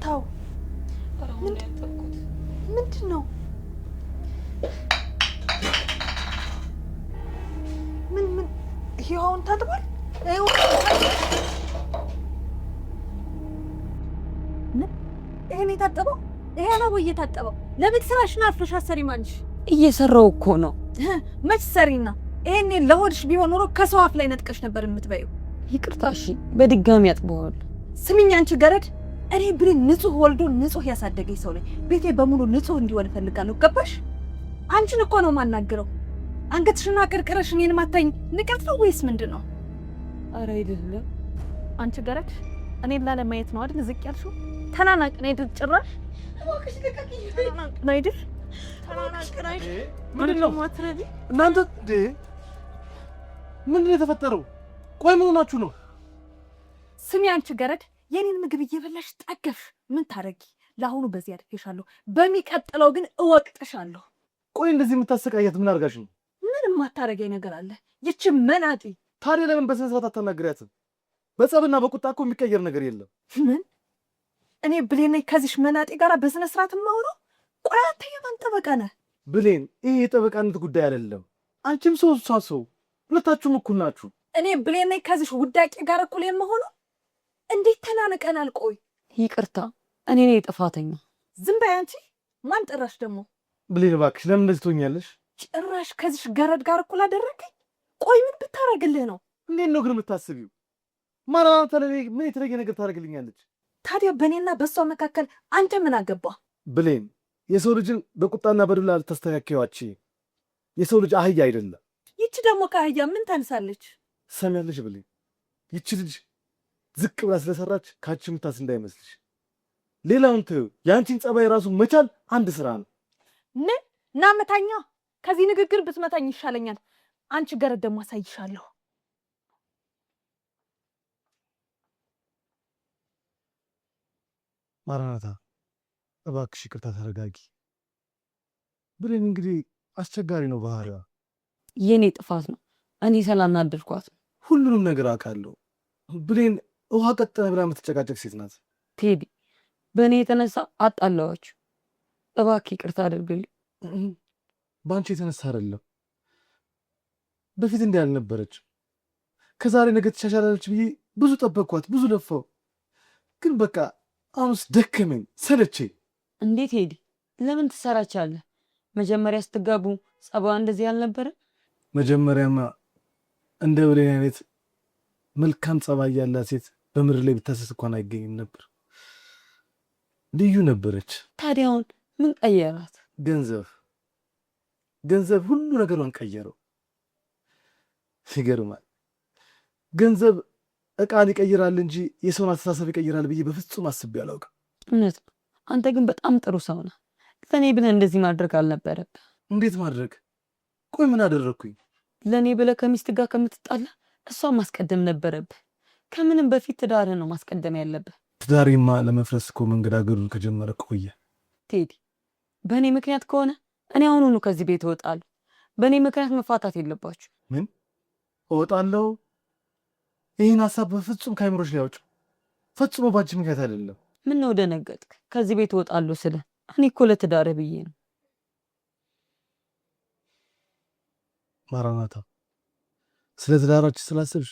ታው ምንድን ነው? ምን ይሄውን ታጥቧል? ይሄን የታጠበው ይሄ ነው እየታጠበው። ለቤት ስራሽን አፍረሽ አሰሪም አንቺ። እየሰራው እኮ ነው። መች ሰሪና ይሄን ለሆድሽ ቢሆን ኖሮ ከሰው አፍ ላይ ነጥቀሽ ነበር የምትበይው። ይቅርታ እሺ፣ በድጋሚ አጥበዋል። ስሚኝ አንቺ ገረድ፣ እኔ ብሌን ንጹህ ወልዶ ንጹህ ያሳደገኝ ሰው ነኝ። ቤቴ በሙሉ ንጹህ እንዲሆን እፈልጋለሁ። ገባሽ? አንቺን እኮ ነው የማናግረው። አንገትሽና ቅርቅረሽ እኔን ማታኝ ንቀት ነው ወይስ ምንድን ነው? ኧረ አይደለም። አንቺ ገረድ፣ እኔን ላለማየት ነው አይደል ዝቅ ያልሽው? ተናናቅ ነው አይደል? ጭራሽ እባክሽ ልቀቂኝ። ተናናቅ ነው አይደል? ተናናቅ ነው አይደል? ምንድን ነው ማትረቢ እናንተ? ምንድን ነው የተፈጠረው? ቆይ ምን ሆናችሁ ነው? ስሚ አንቺ ገረድ፣ የኔን ምግብ እየበላሽ ጠገፍሽ። ምን ታረጊ? ለአሁኑ በዚህ አድርጌሻለሁ፣ በሚቀጥለው ግን እወቅጥሻለሁ። ቆይ እንደዚህ የምታሰቃያት ምን አድርጋሽ ነው? ምንም ማታረገኝ ነገር አለ? ይቺ መናጢ። ታዲያ ለምን በስነ ስርዓት አታናግሪያትም? በጸብና በቁጣ እኮ የሚቀየር ነገር የለም። ምን? እኔ ብሌን ነኝ ከዚሽ መናጢ ጋር በስነ ስርዓት የማወራው? ቆይ አንተ የማን ጠበቃ ነህ? ብሌን፣ ይሄ የጠበቃነት ጉዳይ አይደለም። አንቺም ሰው እሷ ሰው፣ ሁለታችሁም እኩል ናችሁ። እኔ ብሌን ነኝ ከዚሽ ውዳቄ ጋር እኩል የምሆነው? እንዴት ተናንቀናል? ቆይ ይቅርታ፣ እኔ ነኝ ጥፋተኛ። ዝም በይ አንቺ። ማን ጠራሽ ደግሞ? ብሌን እባክሽ፣ ለምን እንደዚህ ትሆኛለሽ? ጭራሽ ከዚሽ ገረድ ጋር እኩል አደረገኝ። ቆይ ምን ብታረግልህ ነው? እንዴት ነው ግን የምታስቢው? ማናታ ለኔ ምን የተለየ ነገር ታደርግልኛለች? ታዲያ በእኔና በሷ መካከል አንተ ምን አገባ? ብሌን፣ የሰው ልጅን በቁጣና በዱላ ልታስተካከዋች። የሰው ልጅ አህያ አይደለም። ይቺ ደግሞ ከአህያ ምን ታንሳለች? ሰሚያለሽ ብሌን፣ ይቺ ልጅ ዝቅ ብላ ስለሰራች ካንቺ የምታንስ እንዳይመስልሽ። ሌላውን ተይው፣ የአንቺን ጸባይ ራሱ መቻል አንድ ስራ ነው። ምን ና መታኛ። ከዚህ ንግግር ብትመታኝ ይሻለኛል። አንቺ ገረድ ደግሞ አሳይሻለሁ። ማራናታ፣ እባክሽ ይቅርታ፣ ተረጋጊ። ብሌን እንግዲህ አስቸጋሪ ነው ባህሪዋ። የኔ ጥፋት ነው። እኔ ስላናደድኳት። ሁሉንም ነገር አውቃለሁ። ብሌን ውሃ ቀጠነ ብላ የምትጨቃጨቅ ሴት ናት። ቴዲ፣ በእኔ የተነሳ አጣላዋችሁ። እባክህ ይቅርታ አድርግልኝ። በአንቺ የተነሳ አይደለም። በፊት እንዲህ አልነበረች። ከዛሬ ነገ ትሻሻላለች ብዬ ብዙ ጠበቅኳት፣ ብዙ ለፋው። ግን በቃ አሁንስ ደከመኝ፣ ሰለቼ። እንዴት ቴዲ፣ ለምን ትሰራቻለህ? መጀመሪያ ስትጋቡ ጸባዋ እንደዚህ አልነበረ? መጀመሪያማ እንደ ብሌን አይነት መልካም ጸባይ ያላት ሴት በምድር ላይ ብታሰስ እንኳን አይገኝም ነበር። ልዩ ነበረች። ታዲያ አሁን ምን ቀየራት? ገንዘብ ሁሉ ነገሯን ቀየረው። ይገርማል። ገንዘብ ዕቃን ይቀይራል እንጂ የሰውን አስተሳሰብ ይቀይራል ብዬ በፍጹም አስቤ አላውቅም። እውነት ነው። አንተ ግን በጣም ጥሩ ሰው ነህ። ለእኔ ብለህ እንደዚህ ማድረግ አልነበረብህ። እንዴት ማድረግ? ቆይ ምን አደረግኩኝ? ለእኔ ብለህ ከሚስት ጋር ከምትጣላ እሷን ማስቀደም ነበረብህ። ከምንም በፊት ትዳርህ ነው ማስቀደም ያለብህ። ትዳሬማ ለመፍረስ እኮ መንገዳገዱን ከጀመረ ቆየ። ቴዲ፣ በእኔ ምክንያት ከሆነ እኔ አሁኑኑ ከዚህ ቤት እወጣለሁ። በእኔ ምክንያት መፋታት የለባችሁ። ምን እወጣለሁ? ይህን ሀሳብ በፍጹም ከአይምሮች ላይ አውጭ። ፈጽሞ ባንቺ ምክንያት አይደለም። ምን ነው ደነገጥክ? ከዚህ ቤት እወጣለሁ ስለ እኔ እኮ ለትዳርህ ብዬ ነው። ማራናታ፣ ስለ ትዳራችን ስላሰብሽ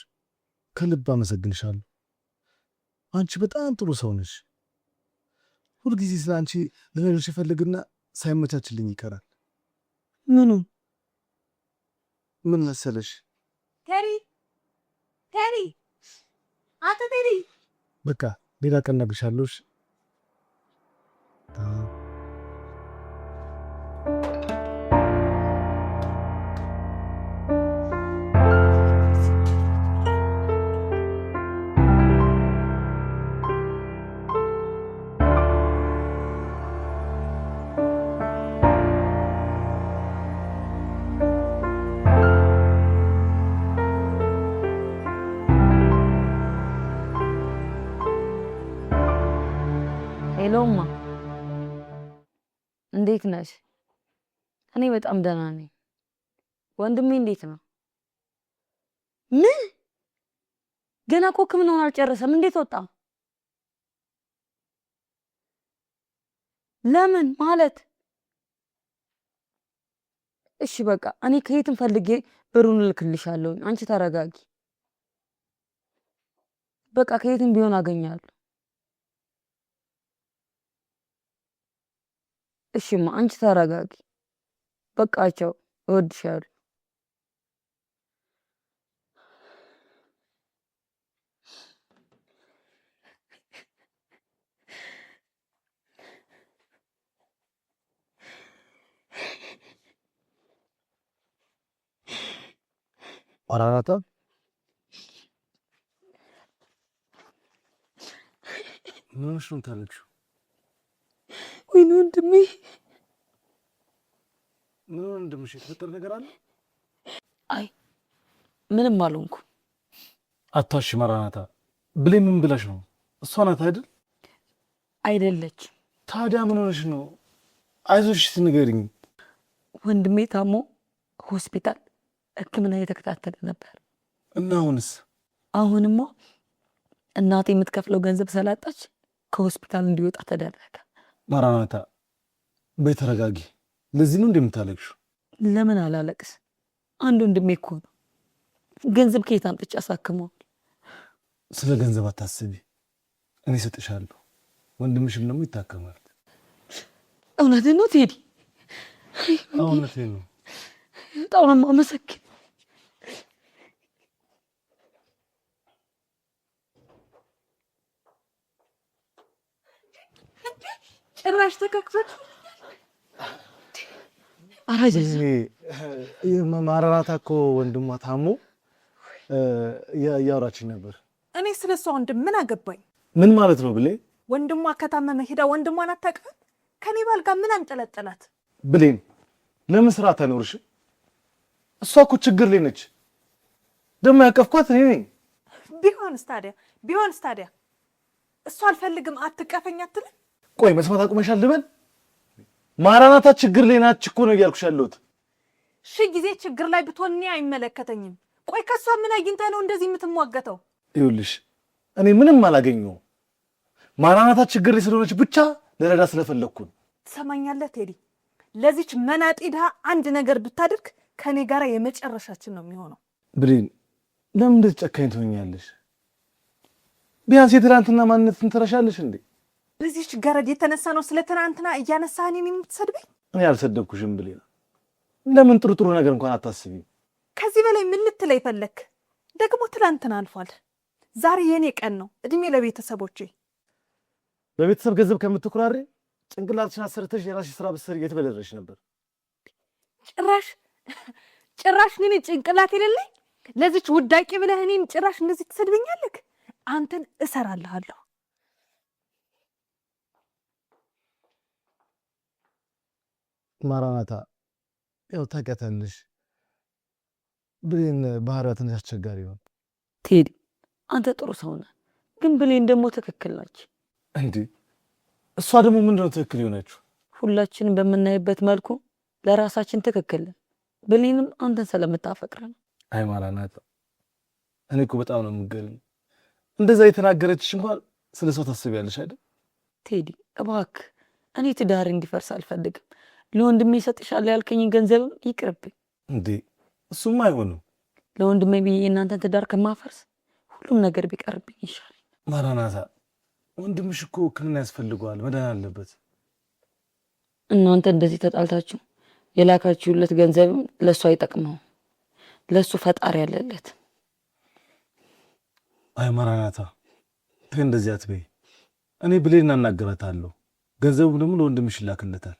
ከልብ አመሰግንሻለሁ። አንቺ በጣም ጥሩ ሰው ነሽ። ሁልጊዜ ስለ አንቺ ልነግርሽ ይፈልግና ሳይመቻችልኝ ይቀራል። ምኑን? ምን መሰለሽ? ቴዲ፣ አንተ ቴዲ፣ በቃ ሌላ ቀን እነግርሻለሁ። ሄሎማ፣ እንዴት ነሽ? እኔ በጣም ደህና ነኝ። ወንድሜ እንዴት ነው? ምን? ገና እኮ ሕክምናውን አልጨረሰም። እንዴት ወጣ? ለምን ማለት? እሺ በቃ እኔ ከየትም ፈልጌ ብሩን እልክልሻለሁ። አንቺ ተረጋጊ። በቃ ከየትም ቢሆን አገኛለሁ። እሺማ አንቺ ተረጋጊ። በቃ ቻው፣ እወድሻለሁ። ማራናታ ምን ሆነሽ ነው የምታለቅሽው? ወይኔ ወንድሜ። ምን ሆነ ወንድምሽ? የተፈጠረ ነገር አለ? አይ ምንም አልሆንኩም። አታሽ ማራናታ። ብሌን ምን ብላሽ ነው? እሷ ናት አይደል? አይደለች። ታዲያ ምን ሆነሽ ነው? አይዞሽ ንገሪኝ። ወንድሜ ታሞ ሆስፒታል ሕክምና እየተከታተለ ነበር። እና አሁንስ? አሁንማ እናቴ የምትከፍለው ገንዘብ ስላጣች ከሆስፒታል እንዲወጣ ተደረገ። ማራናታ በይ ተረጋጊ። ለዚህ ነው እንደምታለቅሽው? ለምን አላለቅስ? አንድ ወንድሜ እኮ ነው። ገንዘብ ከየት አምጥቼ አሳክመዋል? ስለ ገንዘብ አታስቢ፣ እኔ እሰጥሻለሁ። ወንድምሽም ደግሞ ይታከማል። እውነትህን ነው ቴዲ? እውነቴን ነው። በጣም ነው የማመሰግን። ጭራሽ ተከክፈት። ማራናታ እኮ ወንድሟ ታሞ እያወራችኝ ነበር። እኔ ስለሷ ወንድም ምን አገባኝ? ምን ማለት ነው ብሌ? ወንድሟ ከታመመ ሄዳ ወንድሟን አታቅፍም? ከኔ ባል ጋር ምን አንጠለጠላት? ብሌን ለምን ስራ አታኖርሽ? እሷ እኮ ችግር ላይ ነች። ደግሞ ያቀፍኳት እኔ ነኝ። ቢሆንስ ታዲያ እሷ አልፈልግም አትቀፈኝ አትልም? ቆይ መስማት አቁመሻል ልበል? ማራናታ ችግር ላይ ናች እኮ ነው እያልኩሽ ያለሁት። ሺህ ጊዜ ችግር ላይ ብትሆን እኔ አይመለከተኝም። ቆይ ከሷ ምን አግኝተህ ነው እንደዚህ የምትሟገተው? ይኸውልሽ እኔ ምንም አላገኘሁም። ማራናታ ችግር ላይ ስለሆነች ብቻ ለረዳ ስለፈለግኩን። ትሰማኛለህ ቴዲ? ለዚች መናጤ ድሃ አንድ ነገር ብታደርግ ከኔ ጋር የመጨረሻችን ነው የሚሆነው። ብሌን ለምን እንደዚህ ጨካኝ ትሆኛለሽ? ቢያንስ የትናንትና ማንነትን ትረሻለሽ እንዴ? በዚች ገረድ የተነሳ ነው ስለ ትናንትና እያነሳህ እኔን የምትሰድበኝ? እኔ አልሰደብኩሽም ብሌን። ለምን ጥሩ ጥሩ ነገር እንኳን አታስቢም? ከዚህ በላይ ምን ልትለኝ ፈለክ? ደግሞ ትናንትና አልፏል። ዛሬ የኔ ቀን ነው። እድሜ ለቤተሰቦቼ። በቤተሰብ ገንዘብ ከምትኩራሪ ጭንቅላትሽን አሰርተሽ የራስሽ ስራ ብትሰሪ የት በደረስሽ ነበር? ጭራሽ እኔ ጭንቅላት የሌለኝ ለዚች ውዳቂ ብለህ እኔን ጭራሽ እንደዚህ ትሰድበኛለህ? አንተን እሰራልሃለሁ። ማራናታ ያው ታውቂያታለሽ፣ ብሌን ባህሪዋ ትንሽ አስቸጋሪ ነው። ቴዲ አንተ ጥሩ ሰው ነህ፣ ግን ብሌን ደግሞ ትክክል ናች። እንዴ እሷ ደግሞ ምንድነው ትክክል የሆነችው? ሁላችንም በምናይበት መልኩ ለራሳችን ትክክል ነን። ብሌንም አንተን ስለምታፈቅር ነው። አይ ማራናታ፣ እኔ እኮ በጣም ነው የምገርም። እንደዛ የተናገረችሽ እንኳን ስለ ሰው ታስቢያለሽ አይደል? ቴዲ እባክህ፣ እኔ ትዳር እንዲፈርስ አልፈልግም። ለወንድሜ እሰጥሻለሁ ያልከኝ ገንዘብም ይቅርብኝ። እንዴ እሱም አይሆንም። ለወንድሜ ብዬ የእናንተን ትዳር ከማፈርስ ሁሉም ነገር ቢቀርብኝ ይሻል። ማራናታ፣ ወንድምሽ እኮ ሕክምና ያስፈልገዋል፣ መዳን አለበት። እናንተ እንደዚህ ተጣልታችሁ የላካችሁለት ገንዘብም ለእሱ አይጠቅመውም። ለእሱ ፈጣሪ ያለለት። አይ ማራናታ፣ ተይ እንደዚህ አትበይ። እኔ ብሌን እናናገራታለሁ፣ ገንዘቡ ደግሞ ለወንድምሽ ይላክለታል።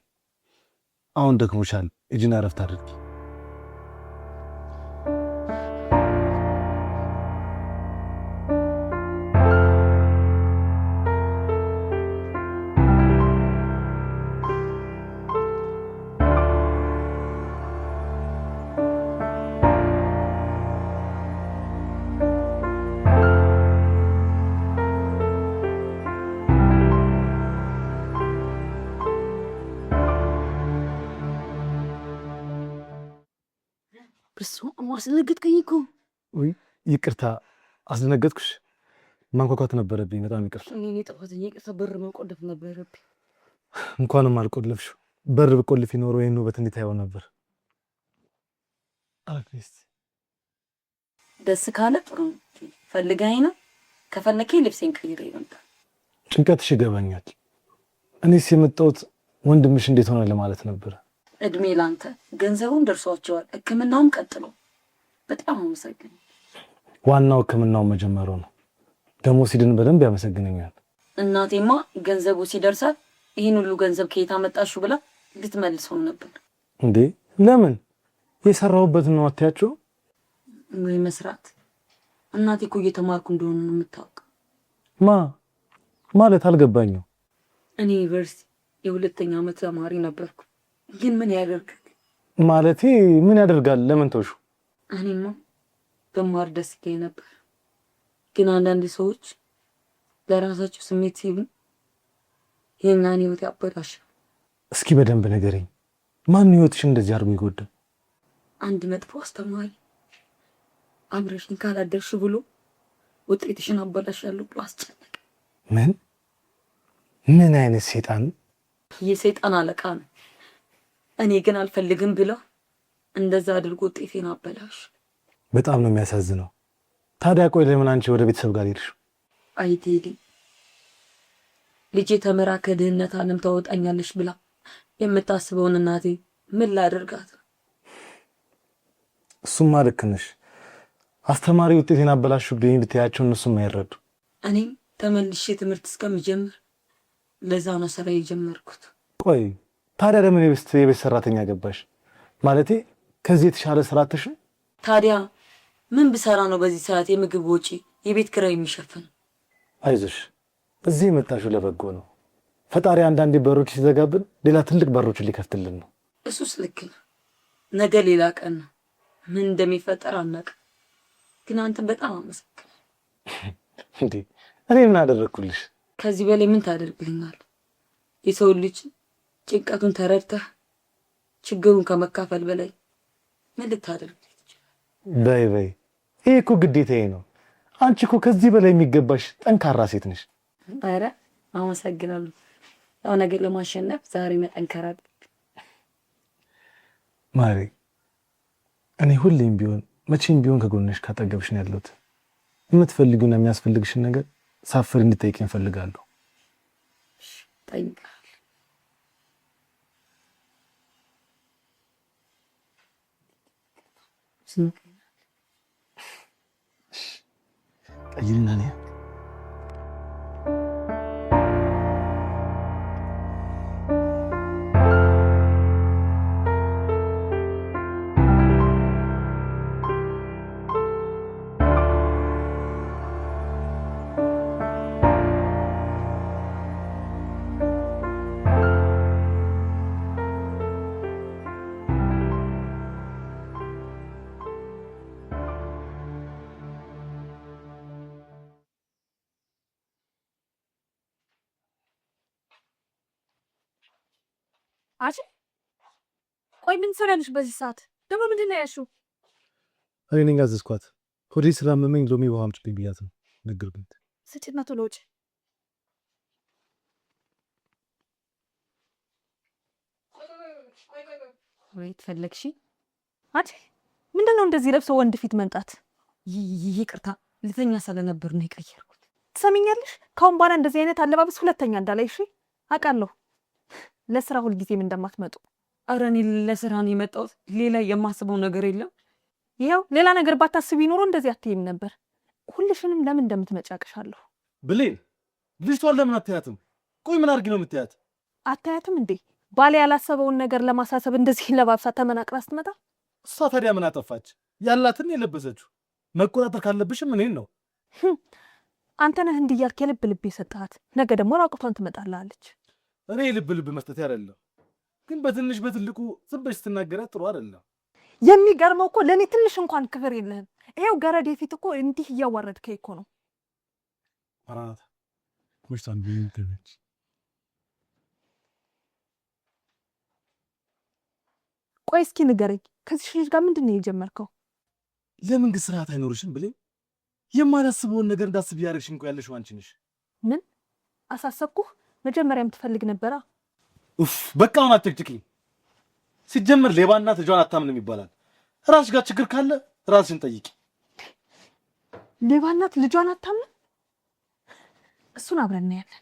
አሁን ደክሞሻል፣ ሂጂና እረፍት አድርጊ። አስደነገጥከኝ እኮ። ውይ ይቅርታ፣ አስደነገጥኩሽ። ማንኳኳት ነበረብኝ። በጣም ይቅርታ። እኔ ጥፋተኛ። ይቅርታ፣ በር መቆለፍ ነበረብኝ። እንኳንም አልቆለፍሽው። በር ብቆልፍ ይኖር ወይ ነው በትንት ያው ነበር። አክስት ደስ ካለ ጥሩ ፈልጋኝ ነው። ከፈለከኝ ልብሴን ቀይሬ ነበር። ጭንቀትሽ ይገባኛል። እኔስ የመጣሁት ወንድምሽ እንዴት ሆነ ለማለት ነበር። እድሜ ላንተ። ገንዘቡን ደርሷቸዋል፣ ሕክምናውም ቀጥሎ። በጣም አመሰግናለሁ። ዋናው ሕክምናው መጀመሩ ነው። ደግሞ ሲድን በደንብ ያመሰግነኛል። እናቴማ ገንዘቡ ሲደርሳት ይህን ሁሉ ገንዘብ ከየት አመጣሽው ብላ ልትመልሰው ነበር። እንዴ ለምን? የሰራሁበት ነው አትያቸው ወይ መስራት። እናቴ እኮ እየተማርኩ እንደሆነ ነው የምታውቅ። ማለት አልገባኝም። እኔ ዩኒቨርሲቲ የሁለተኛ ዓመት ተማሪ ነበርኩ። ግን ምን ያደርጋል ማለቴ ምን ያደርጋል? ለምን ተውሹ? እኔማ በማር ደስ ይለኝ ነበር። ግን አንዳንድ ሰዎች ለራሳቸው ስሜት ሲሉ የኛን ህይወት ያበላሻል። እስኪ በደንብ ንገረኝ። ማን ህይወትሽ እንደዚህ አድርጎ ይጎዳል? አንድ መጥፎ አስተማሪ አብረሽኝ ካላደርሽ ብሎ ውጤትሽን አበላሻለሁ ብሎ አስጨነቀ። ምን አይነት ሰይጣን? የሰይጣን አለቃ ነው። እኔ ግን አልፈልግም ብለው እንደዛ አድርጎ ውጤቴን አበላሽ። በጣም ነው የሚያሳዝነው። ታዲያ ቆይ ለምን አንቺ ወደ ቤተሰብ ጋር ሄድሽ? አይ ቴዲ፣ ልጄ ተምራ ከድህነት ዓለም ታወጣኛለሽ ብላ የምታስበውን እናቴ ምን ላደርጋት? እሱማ ልክ ነሽ። አስተማሪ ውጤቴን አበላሹብኝ ብትያቸው እነሱም አይረዱ። እኔም ተመልሼ ትምህርት እስከምጀምር ለዛ ነው ስራ የጀመርኩት። ቆይ ታዲያ ለምን የቤት ሰራተኛ ገባሽ? ማለቴ ከዚህ የተሻለ ስራ አትሽ? ታዲያ ምን ብሰራ ነው በዚህ ሰዓት የምግብ ወጪ የቤት ኪራይ የሚሸፍን? አይዞሽ፣ እዚህ የመጣሽው ለበጎ ነው። ፈጣሪ አንዳንዴ በሮች ሲዘጋብን ሌላ ትልቅ በሮችን ሊከፍትልን ነው። እሱስ ልክ ነው። ነገ ሌላ ቀን ነው። ምን እንደሚፈጠር አናውቅም። ግን አንተ በጣም አመሰግናለሁ። እንዴ እኔ ምን አደረግኩልሽ? ከዚህ በላይ ምን ታደርግልኛል? የሰው ልጅ ጭንቀቱን ተረድተህ ችግሩን ከመካፈል በላይ ምን ልታደርግ ትችላለህ? በይ ይሄ እኮ ግዴታዬ ነው። አንቺ እኮ ከዚህ በላይ የሚገባሽ ጠንካራ ሴት ነሽ። ኧረ አመሰግናለሁ። ያው ነገር ለማሸነፍ ዛሬ መጠንከር አለብኝ። ማሪ፣ እኔ ሁሌም ቢሆን መቼም ቢሆን ከጎንሽ ካጠገብሽ ነው ያለሁት። የምትፈልጊውና የሚያስፈልግሽን ነገር ሳፍር እንድጠይቅኝ እፈልጋለሁ። ጠይቃለሁ። ቀይልና እኔ አጭ ቆይ ምን ትሰሪያለሽ በዚህ ሰዓት? ደግሞ ምንድን ነው ያልሽው? እኔ ነኝ ያዘዝኳት። ሆዴ ስላመመኝ ሎሚ ውሃ አምጪልኝ ብያት ነው ነገርኩት። ስጭና ቶሎ ውጭ። ወይ ተፈለግሽ? አጭ ምንድን ነው እንደዚህ ለብሶ ወንድ ፊት መምጣት? ይቅርታ ልተኛ ስለነበር ነው የቀየርኩት። ትሰሚኛለሽ? ካሁን በኋላ እንደዚህ አይነት አለባበስ ሁለተኛ እንዳላይ። እሺ አውቃለሁ ለስራ ሁልጊዜም እንደማትመጡ። ኧረ እኔ ለስራ ነው የመጣሁት። ሌላ የማስበው ነገር የለም። ይኸው ሌላ ነገር ባታስቢ ኖሮ እንደዚህ አትይም ነበር። ሁልሽንም ለምን እንደምትመጪ አውቅሻለሁ። ብሌን፣ ልጅቷን ለምን አታያትም? ቆይ ምን አድርጊ ነው የምታያት? አታያትም እንዴ? ባሌ ያላሰበውን ነገር ለማሳሰብ እንደዚህ ለባብሳ ተመናቅራ ስትመጣ። እሷ ታዲያ ምን አጠፋች? ያላትን የለበሰችው። መቆጣጠር ካለብሽም እኔን ነው። አንተ ነህ እንዲህ እያልክ የልብ ልብ የሰጠሃት። ነገ ደግሞ ራቁቷን ትመጣላለች። እኔ ልብ መስጠት አይደለም፣ ግን በትንሽ በትልቁ ዝም ብለሽ ስትናገራት ጥሩ አይደለም። የሚገርመው እኮ ለእኔ ትንሽ እንኳን ክብር የለህም። ይሄው ገረድ የፊት እኮ እንዲህ እያዋረድከኝ እኮ ነው። አራት ምሽታን ቢንተነች ቆይ እስኪ ንገረኝ፣ ከዚህ ልጅ ጋር ምንድን ነው የጀመርከው? ለምን ግን ስርዓት አይኖርሽም ብሌን? የማላስበውን ነገር እንዳስብ ያደርግሽኝ እኮ ያለሽው አንቺ ነሽ። ምን አሳሰብኩህ? መጀመሪያም ትፈልግ ነበራ። ኡፍ በቃ አሁን አትጭቅጭቂ። ሲጀምር ሌባ እናት ልጇን አታምንም ይባላል። ራስሽ ጋር ችግር ካለ ራስሽን ጠይቂ። ሌባ እናት ልጇን አታምንም? እሱን አብረን እናያለን።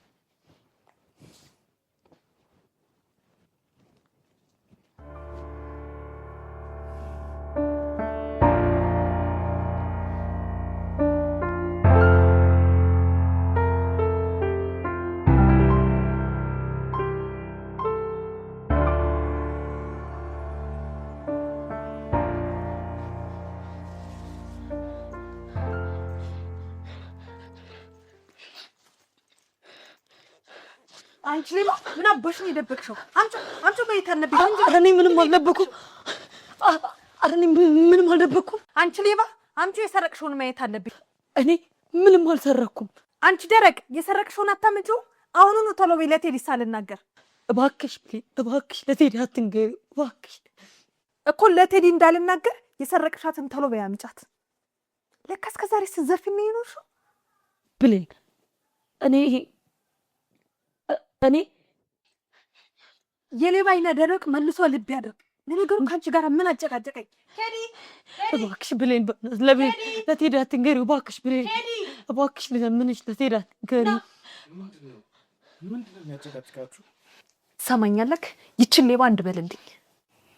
አንቺ ሌባ ምን አባሽ ነው የደበቅሽው? አንቺ በየት አልነበሽ? ኧረ እኔ ምንም አልደበኩም። ኧረ እኔ ምንም አልደበኩም። አንቺ ሌባ አንቺ የሰረቅሽውን ማየት አለብሽ። እኔ ምንም አልሰረኩም። አንቺ ደረቅ የሰረቅሽውን አታመጪው። አሁኑኑ ቶሎ በይ ለቴዲ ሳልናገር። እባክሽ ብሌን እባክሽ ለቴዲ አትንገሪው እባክሽ። እኮ ለቴዲ እንዳልናገር የሰረቅሻትን ቶሎ በይ አምጫት። ለካ እስከ ዛሬ ስትዘርፊ ነው የኖርሽው ብሌን። እኔ የሌባ አይነ ደረቅ መልሶ ልብ ያደርግ። ለነገሩ ከአንቺ ጋር ምን አጨቃጨቀኝ? ቴዲ እባክሽ ብሌን ለቴዲ አትንገሪው እባክሽ ብሌን እባክሽ ለምንሽ ለቴዲ አትንገሪው። ምንድን ነው የሚያጨቃጭቃችሁ? ሰማኛለክ? ይችን ሌባ አንድ በልልኝ።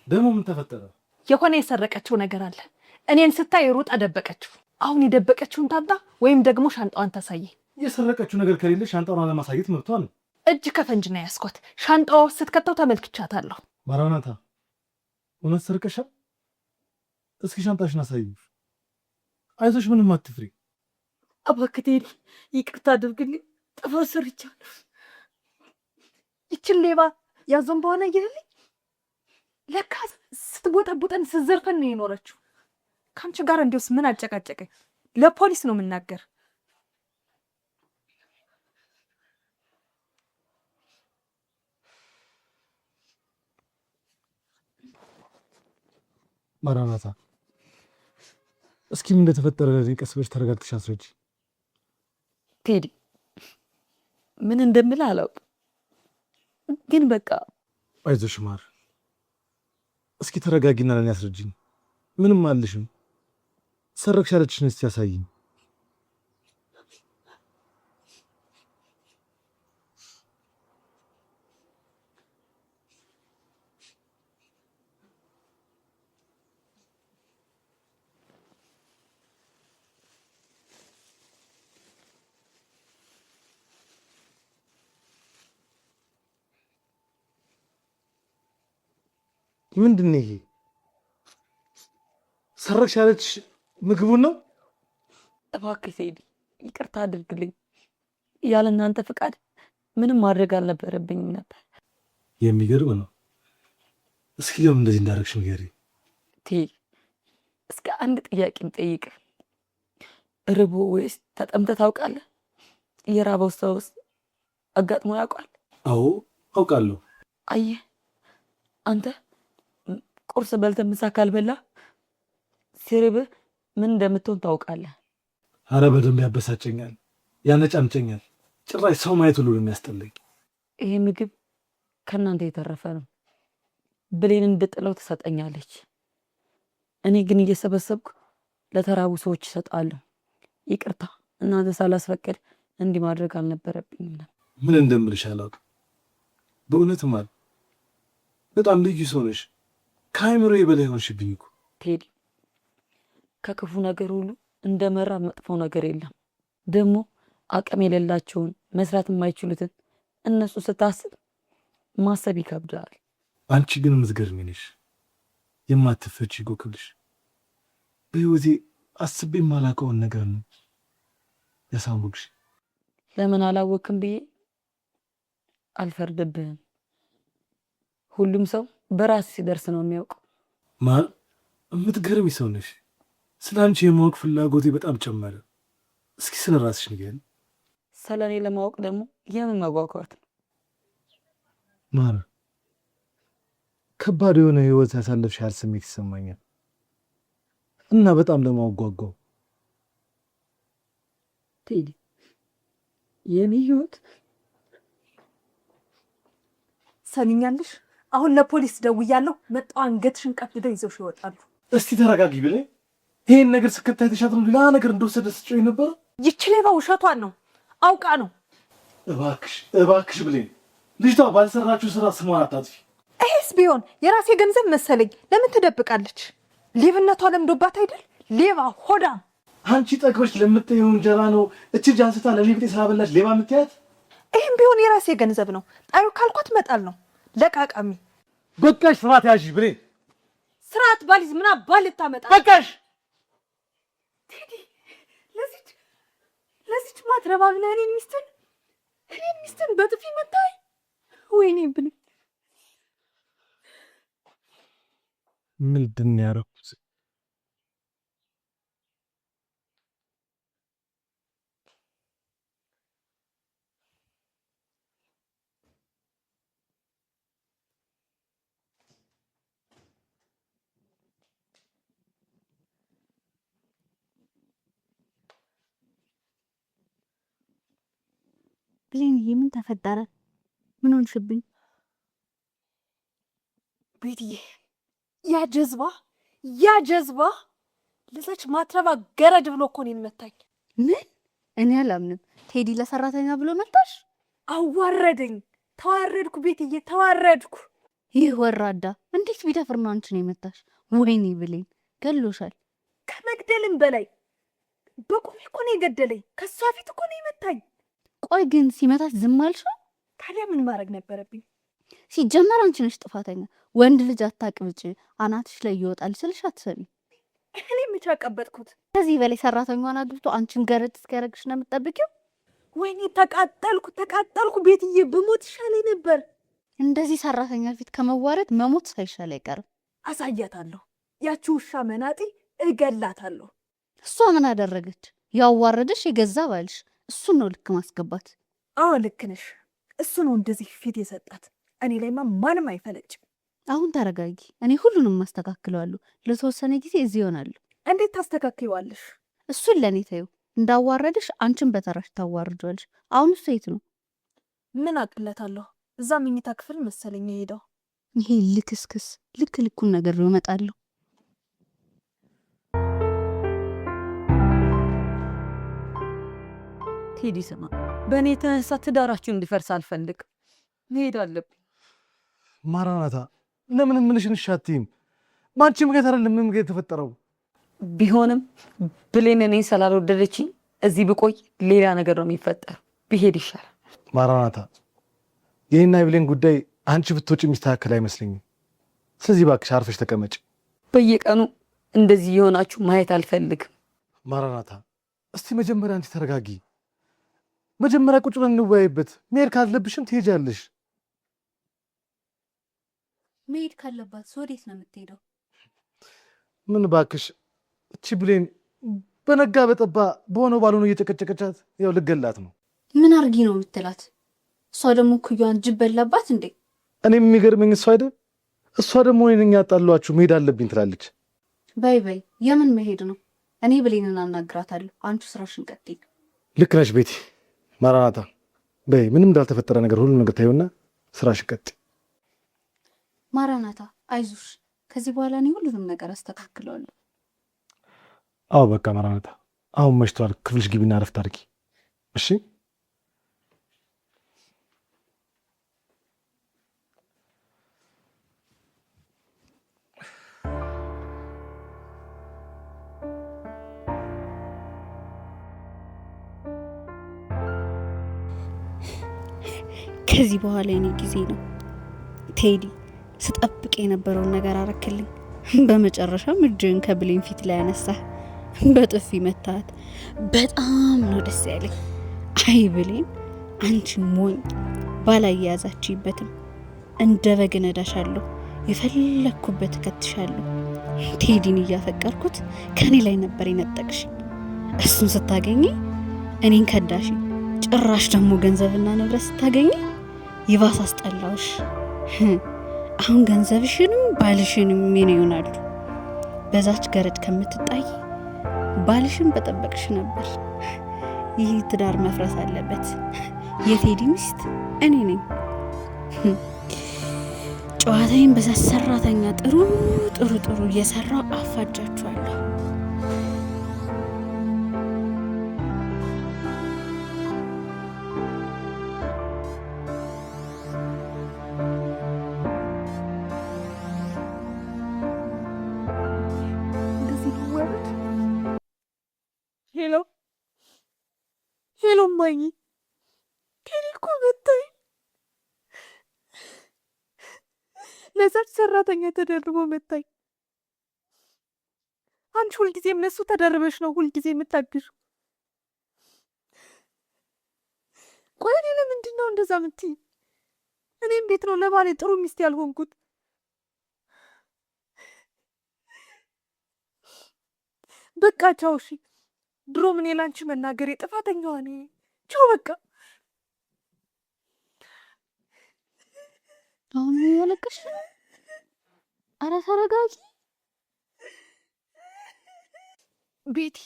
ደግሞ ምን ተፈጠረ? የሆነ የሰረቀችው ነገር አለ። እኔን ስታይ ሩጣ ደበቀችው። አሁን የደበቀችውን ታምጣ ወይም ደግሞ ሻንጣዋን ታሳይ። የሰረቀችው ነገር ከሌለ ሻንጣዋን ለማሳየት መብቷ ነው። እጅ ከፈንጅ ነው ያስኳት። ሻንጣዋ ስትከተው ተመልክቻታለሁ። ማራናታ እውነት ሰርቀሻል? እስኪ ሻንጣሽን አሳይኝ። አይዞሽ ምንም አትፍሪ። እባክህ ቴዲ ይቅርታ አድርግልኝ። ጥፋት ሰርቻለሁ። ይችን ሌባ ያዞን በሆነ ይልልኝ። ለካ ስትቦጠቡጠን ስትዘርፈን ነው የኖረችው። ከአንቺ ጋር እንዲውስ ምን አጨቃጨቀኝ? ለፖሊስ ነው የምናገር። ማራናታ እስኪ ምን እንደተፈጠረ ለዚህ ቀስ ብለሽ ተረጋግተሽ አስረጂ። ቴዲ ምን እንደምልህ አላውቅም፣ ግን በቃ አይዞሽ ማር። እስኪ ተረጋጊና ለኔ አስረጂኝ። ምንም አልልሽም። ሰረቅሽ ያለችሽን እስቲ ያሳይኝ። ምንድን ነው ይሄ? ሰረቅሽ ያለች ምግቡን ነው? እባክህ ቴዲ ይቅርታ አድርግልኝ። ያለ እናንተ ፍቃድ ምንም ማድረግ አልነበረብኝም ነበር። የሚገርም ነው። እስኪ ለምን እንደዚህ እንዳደረግሽ ንገሪኝ። ቴዲ እስከ አንድ ጥያቄም ጠይቅ። ርቦ ወይስ ተጠምተህ ታውቃለህ? የራበው ሰውስ አጋጥሞ ያውቃል? አዎ አውቃለሁ። አየህ አንተ ቁርስ በልተህ ምሳ ካልበላ ሲርብህ ምን እንደምትሆን ታውቃለህ። አረ በደንብ ያበሳጨኛል፣ ያነጫንጨኛል። ጭራሽ ሰው ማየት ሁሉ ነው የሚያስጠላኝ። ይሄ ምግብ ከእናንተ የተረፈ ነው። ብሌን እንድጥለው ትሰጠኛለች። እኔ ግን እየሰበሰብኩ ለተራቡ ሰዎች እሰጣለሁ። ይቅርታ እናንተ ሳላስፈቅድ እንዲህ ማድረግ አልነበረብኝም ነበር። ምን እንደምልሽ አላውቅም። በእውነት ማል በጣም ልዩ ሰው ነሽ። ከአይምሮዬ በላይ ሆንሽብኝ እኮ ቴዲ። ከክፉ ነገር ሁሉ እንደ መራብ መጥፎ ነገር የለም። ደግሞ አቅም የሌላቸውን መስራት የማይችሉትን እነሱ ስታስብ ማሰብ ይከብዳል። አንቺ ግን የምትገርሚ ነሽ። የማትፈቺ ጎክልሽ። በህይወቴ አስቤ የማላውቀውን ነገር ነው ያሳወቅሽ። ለምን አላወቅም ብዬ አልፈርድብህም። ሁሉም ሰው በራስ ሲደርስ ነው የሚያውቀው። ማን የምትገርሚ ሰው ነሽ። ስለ አንቺ የማወቅ ፍላጎቴ በጣም ጨመረ። እስኪ ስለ ራስሽ ንገሪኝ። ስለ እኔ ለማወቅ ደግሞ የምን መጓጓት ነው? ማር ከባድ የሆነ ህይወት ያሳለፍሽ ያህል ስሜት ይሰማኛል እና በጣም ለማወቅ ጓጓው። ቴዲ የኔ ህይወት ሰሚኛለሽ? አሁን ለፖሊስ ደውያለሁ። መጣው አንገትሽን ቀድደው ይዘውሽ ይወጣሉ። እስቲ ተረጋጊ ብለኝ። ይሄን ነገር ስከታይ ተሻት ነው ሌላ ነገር እንደወሰደ ስትጮይ ነበር። ይቺ ሌባ ውሸቷን ነው፣ አውቃ ነው። እባክሽ ብለኝ፣ ልጅቷ ባልሰራችሁ ስራ ስሟን አታጥፊ። ይሄስ ቢሆን የራሴ ገንዘብ መሰለኝ። ለምን ትደብቃለች? ሌብነቷ ለምዶባት አይደል? ሌባ ሆዳም። አንቺ ጠግበሽ ለምትይው እንጀራ ነው እቺ ልጅ አንስታ ለሊብጤ ስላበላች ሌባ የምትያት? ይሄም ቢሆን የራሴ ገንዘብ ነው። ጣዩ ካልኳት መጣል ነው። ለቃቃሚ በቃሽ። ስርዓት ያዥ ብለኝ። ስርዓት ባሊዝ ምን አባል ልታመጣ? በቃሽ ቴዲ። ለዚች ማትረባ ብለህ እኔን ሚስትን በጥፊ መታኝ። ወይኔ ብለኝ። ምንድን ነው ያደረኩት? ብሌንዬ ምን ተፈጠረ? ምን ሆንሽብኝ? ቤትዬ ያ ጀዝባ ለዛች ማትረባ ገረድ ብሎ እኮ እኔን መታኝ። ምን? እኔ አላምንም። ቴዲ ለሰራተኛ ብሎ መታሽ? አዋረደኝ። ተዋረድኩ ቤትዬ፣ ተዋረድኩ። ይህ ወራዳ እንዴት ቢደፍር ነው አንቺን የመታሽ? ወይኔ ብሌን ገሎሻል። ከመግደልም በላይ በቁሜ እኮ ነው የገደለኝ። ከሷ ፊት እኮ ነው የመታኝ። ቆይ ግን ሲመታሽ ዝም አልሽው? ታዲያ ምን ማድረግ ነበረብኝ? ሲጀመር አንቺ ነሽ ጥፋተኛ። ወንድ ልጅ አታቅብጭ፣ አናትሽ ላይ ይወጣል ስልሽ አትሰሚ። እኔ ብቻ ቀበጥኩት። ከዚህ በላይ ሰራተኛዋን አግብቶ አንቺን ገረድ እስኪያደርግሽ ነው የምትጠብቂው? ወይኔ ተቃጠልኩ ቤትዬ፣ ብሞት ይሻለኝ ነበር። እንደዚህ ሰራተኛ ፊት ከመዋረድ መሞት ሳይሻል አይቀርም። አሳያታለሁ። ያቺ ውሻ መናጤ እገላታለሁ። እሷ ምን አደረገች? ያዋረደሽ የገዛ ባልሽ። እሱን ነው ልክ ማስገባት። አዎ ልክ ነሽ። እሱ ነው እንደዚህ ፊት የሰጣት። እኔ ላይማ ማንም አይፈለጭም። አሁን ተረጋጊ። እኔ ሁሉንም ማስተካክለዋለሁ። ለተወሰነ ጊዜ እዚህ ይሆናሉ። እንዴት ታስተካክይዋለሽ? እሱን ለእኔ ተይው። እንዳዋረድሽ አንቺን በተራሽ ታዋርጇለሽ። አሁን እሱ የት ነው? ምን አቅለታለሁ? እዛ መኝታ ክፍል መሰለኝ የሄደው። ይሄ ልክስክስ ልኩን ነገር ነው እመጣለሁ። ቴዲ ስማ፣ በእኔ የተነሳ ትዳራችሁ እንዲፈርስ አልፈልግም። መሄድ አለብኝ። ማራናታ ለምን ምንሽን ሻትይም? በአንቺ ምክንያት አይደለም ምን ምክንያት የተፈጠረው? ቢሆንም ብሌን እኔን ስላልወደደችኝ እዚህ ብቆይ ሌላ ነገር ነው የሚፈጠር። ብሄድ ይሻላል። ማራናታ የኔና የብሌን ጉዳይ አንቺ ብትወጪ የሚስተካከል አይመስለኝም። ስለዚህ እባክሽ አርፈሽ ተቀመጭ። በየቀኑ እንደዚህ የሆናችሁ ማየት አልፈልግም። ማራናታ እስቲ መጀመሪያ አንቺ ተረጋጊ። መጀመሪያ ቁጭ ብለን እንወያይበት። መሄድ ካለብሽም ትሄጃለሽ። መሄድ ካለባት ወዴት ነው የምትሄደው? ምን እባክሽ፣ እቺ ብሌን በነጋ በጠባ በሆነው ባልሆነው እየጨቀጨቀቻት ያው ልገላት ነው። ምን አርጊ ነው የምትላት? እሷ ደግሞ ኩያዋን ጅብ በላባት እንዴ? እኔም የሚገርመኝ እሷ አይደል፣ እሷ ደግሞ እኔን ያጣሏችሁ መሄድ አለብኝ ትላለች። በይ የምን መሄድ ነው? እኔ ብሌንን አናግራታለሁ። አንቺ ስራሽን ቀጥይ። ልክ ነሽ ቤቲ። ማራናታ በይ፣ ምንም እንዳልተፈጠረ ነገር ሁሉ ነገር ታዩና ስራሽን ቀጥይ። ማራናታ አይዞሽ፣ ከዚህ በኋላ እኔ ሁሉንም ነገር አስተካክለዋለሁ። አዎ በቃ ማራናታ፣ አሁን መሽቷል። ክፍልሽ ግቢና እረፍት አድርጊ እሺ? ከዚህ በኋላ የኔ ጊዜ ነው። ቴዲ ስጠብቅ የነበረውን ነገር አረክልኝ። በመጨረሻም እጅን ከብሌን ፊት ላይ ያነሳ፣ በጥፊ መታት። በጣም ነው ደስ ያለኝ። አይ ብሌን፣ አንቺ ሞኝ ባላያያዛችሁበትም እንደ በግ ነዳሻለሁ፣ የፈለግኩበት እከትሻለሁ። ቴዲን እያፈቀርኩት ከኔ ላይ ነበር የነጠቅሽ። እሱን ስታገኝ እኔን ከዳሽ። ጭራሽ ደግሞ ገንዘብና ንብረት ስታገኝ ይባስ አስጠላውሽ። አሁን ገንዘብሽንም ባልሽንም ምን ይሆናሉ? በዛች ገረድ ከምትጣይ ባልሽን በጠበቅሽ ነበር። ይህ ትዳር መፍረስ አለበት። የቴዲ ሚስት እኔ ነኝ። ጨዋታዬን በዛ ሰራተኛ ጥሩ እየሰራው አፋጃችኋለሁ። ሄሎ ማኝ ቴዲ እኮ መታኝ። ለዛች ሰራተኛ ተደርቦ መታኝ። አንቺ ሁልጊዜም እነሱ ተደርበሽ ነው ሁልጊዜ የምታግዥ። ቆይ እኔ ለምንድን ነው እንደዛ የምትይኝ? እኔ እንዴት ነው ለባሌ ጥሩ ሚስት ያልሆንኩት? በቃ ቻው። እሺ ድሮ ምን ላንቺ መናገሬ ጥፋተኛዋ ነኝ። ቻው በቃ። አሁን ያለቀሽ? አረ ተረጋጊ ቤቲ።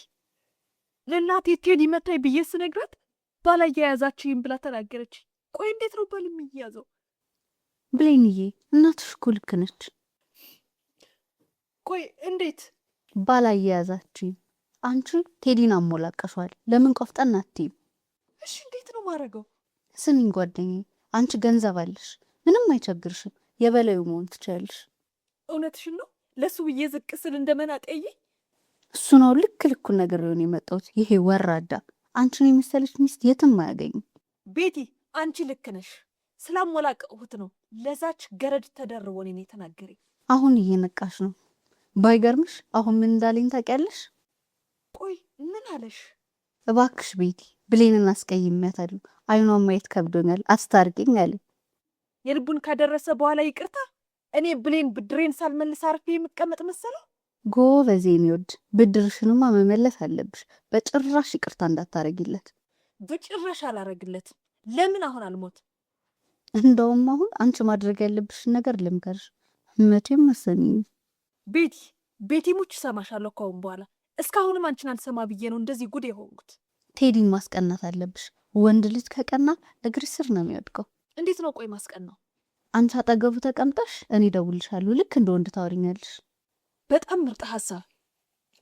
ለእናቴ ቴዲ መታኝ ብዬ ስነግራት ባላያያዛችሁኝ ብላ ተናገረች። ቆይ እንዴት ነው ባል የሚያዘው? ብሌንዬ እናትሽ እኮ ልክ ነች። ቆይ እንዴት ባላያያዛችሁኝ? አንቺ ቴዲን አሞላቀሷል። ለምን ቆፍጠን አትይም? እሺ እንዴት ነው ማረገው? ስሚኝ ጓደኛዬ፣ አንቺ ገንዘብ አለሽ፣ ምንም አይቸግርሽም። የበላዩ መሆን ትችያለሽ። እውነትሽን ነው። ለሱ ብዬ ዝቅ ስል እንደመናጤዬ እሱ ነው ልኩን ነገር ሊሆን የመጣሁት። ይሄ ወራዳ አንቺን የመሰለች ሚስት የትም አያገኝም። ቤቲ አንቺ ልክ ነሽ። ስላሞላቀሁት ነው ለዛች ገረድ ተደርቦ እኔን የተናገረኝ። አሁን እየነቃሽ ነው። ባይገርምሽ አሁን ምን እንዳለኝ ታውቂያለሽ? ቆይ ምን አለሽ? እባክሽ ቤቲ ብሌንን አስቀይሜያታለሁ፣ አይኗን ማየት ከብዶኛል፣ አስታርቂኝ አለ። የልቡን ካደረሰ በኋላ ይቅርታ። እኔ ብሌን ብድሬን ሳልመልስ አርፌ የምቀመጥ መሰለው? ጎበዝ የኔ ወድ፣ ብድርሽንማ መመለስ አለብሽ። በጭራሽ ይቅርታ እንዳታረጊለት። በጭራሽ አላረግለት። ለምን አሁን አልሞት? እንደውም አሁን አንቺ ማድረግ ያለብሽን ነገር ልምከርሽ። መቼም መሰሚኝ ቤቲ ሙች ሰማሻለሁ ካሁን በኋላ። እስካሁንም አንቺን አልሰማ ብዬ ነው እንደዚህ ጉድ የሆንኩት። ቴዲን ማስቀናት አለብሽ። ወንድ ልጅ ከቀና እግርሽ ስር ነው የሚወድቀው። እንዴት ነው ቆይ ማስቀናው? አንቺ አጠገቡ ተቀምጠሽ እኔ እደውልልሻለሁ፣ ልክ እንደ ወንድ ታወሪኛለሽ። በጣም ምርጥ ሀሳብ።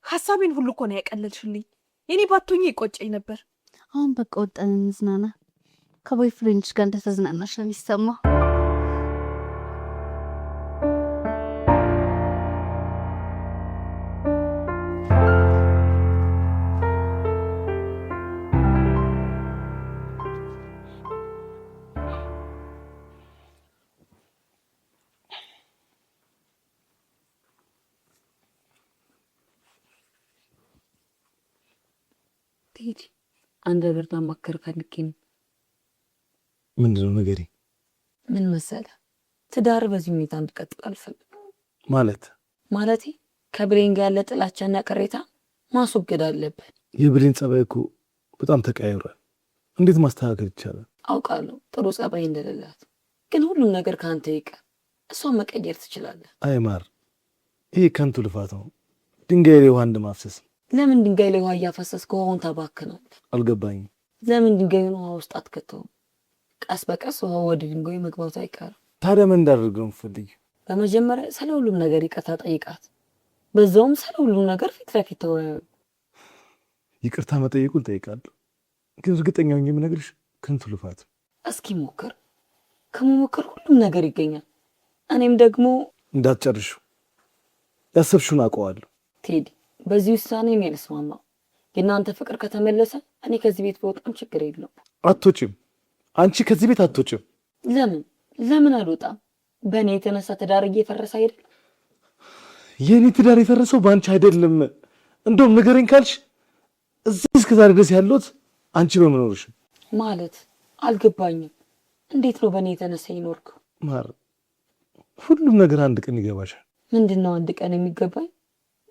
ሀሳቤን ሁሉ እኮ ነው ያቀለልሽልኝ። የኔ ባቶኝ ይቆጨኝ ነበር። አሁን በቃ ወጣን እንዝናና። ከቦይ ፍሬንድሽ ጋር እንደተዝናናሽ ነው የሚሰማው። ቴዲ አንድ ነገር ማማከር ፈልጌ ነው። ምንድነው ነገሬ? ምን መሰለህ፣ ትዳር በዚህ ሁኔታ እንድቀጥል አልፈልግም። ማለቴ ከብሌን ጋር ያለ ጥላቻና ቅሬታ ማስወገድ አለብን። የብሌን ጸባይ እኮ በጣም ተቀያይሯል። እንዴት ማስተካከል ይቻላል? አውቃለሁ ጥሩ ጸባይ እንደሌላት፣ ግን ሁሉም ነገር ከአንተ ይቀር። እሷን መቀየር ትችላለህ። አይ ማር፣ ይሄ ከንቱ ልፋት ነው። ድንጋይ ላይ ውሃ እንደማፍሰስ። ለምን ድንጋይ ላይ ውሃ እያፈሰስክ ውሃውን ታባክናለህ? አልገባኝም። ለምን ድንጋዩን ውሃ ውስጥ አትከተውም? ቀስ በቀስ ውሃ ወደ ድንጋዩ መግባቱ አይቀርም። ታዲያ ምን እንዳደርግ ነው የምትፈልጊው? በመጀመሪያ ስለ ሁሉም ነገር ይቅርታ ጠይቃት። በዛውም ስለ ሁሉም ነገር ፊት ለፊት ተወያዩ። ይቅርታ መጠየቁን ጠይቃለሁ፣ ግን እርግጠኛ ሆኜ የምነግርሽ ከንቱ ልፋት። እስኪ ሞክር። ከመሞከር ሁሉም ነገር ይገኛል። እኔም ደግሞ እንዳትጨርሹ፣ ያሰብሽውን አውቀዋለሁ። ቴዲ፣ በዚህ ውሳኔ እኔ አልስማማም። የእናንተ ፍቅር ከተመለሰ እኔ ከዚህ ቤት በወጣም ችግር የለውም። አትወጪም። አንቺ ከዚህ ቤት አትወጪም። ለምን አልወጣም? በእኔ የተነሳ ትዳር እየፈረሰ አይደል? የእኔ ትዳር የፈረሰው በአንቺ አይደለም። እንደውም ንገረኝ ካልሽ እዚህ እስከዛሬ ድረስ ያለሁት አንቺ በመኖርሽ ማለት አልገባኝም። እንዴት ነው በእኔ የተነሳ ይኖርከው? ማር፣ ሁሉም ነገር አንድ ቀን ይገባሻል። ምንድን ነው አንድ ቀን የሚገባኝ?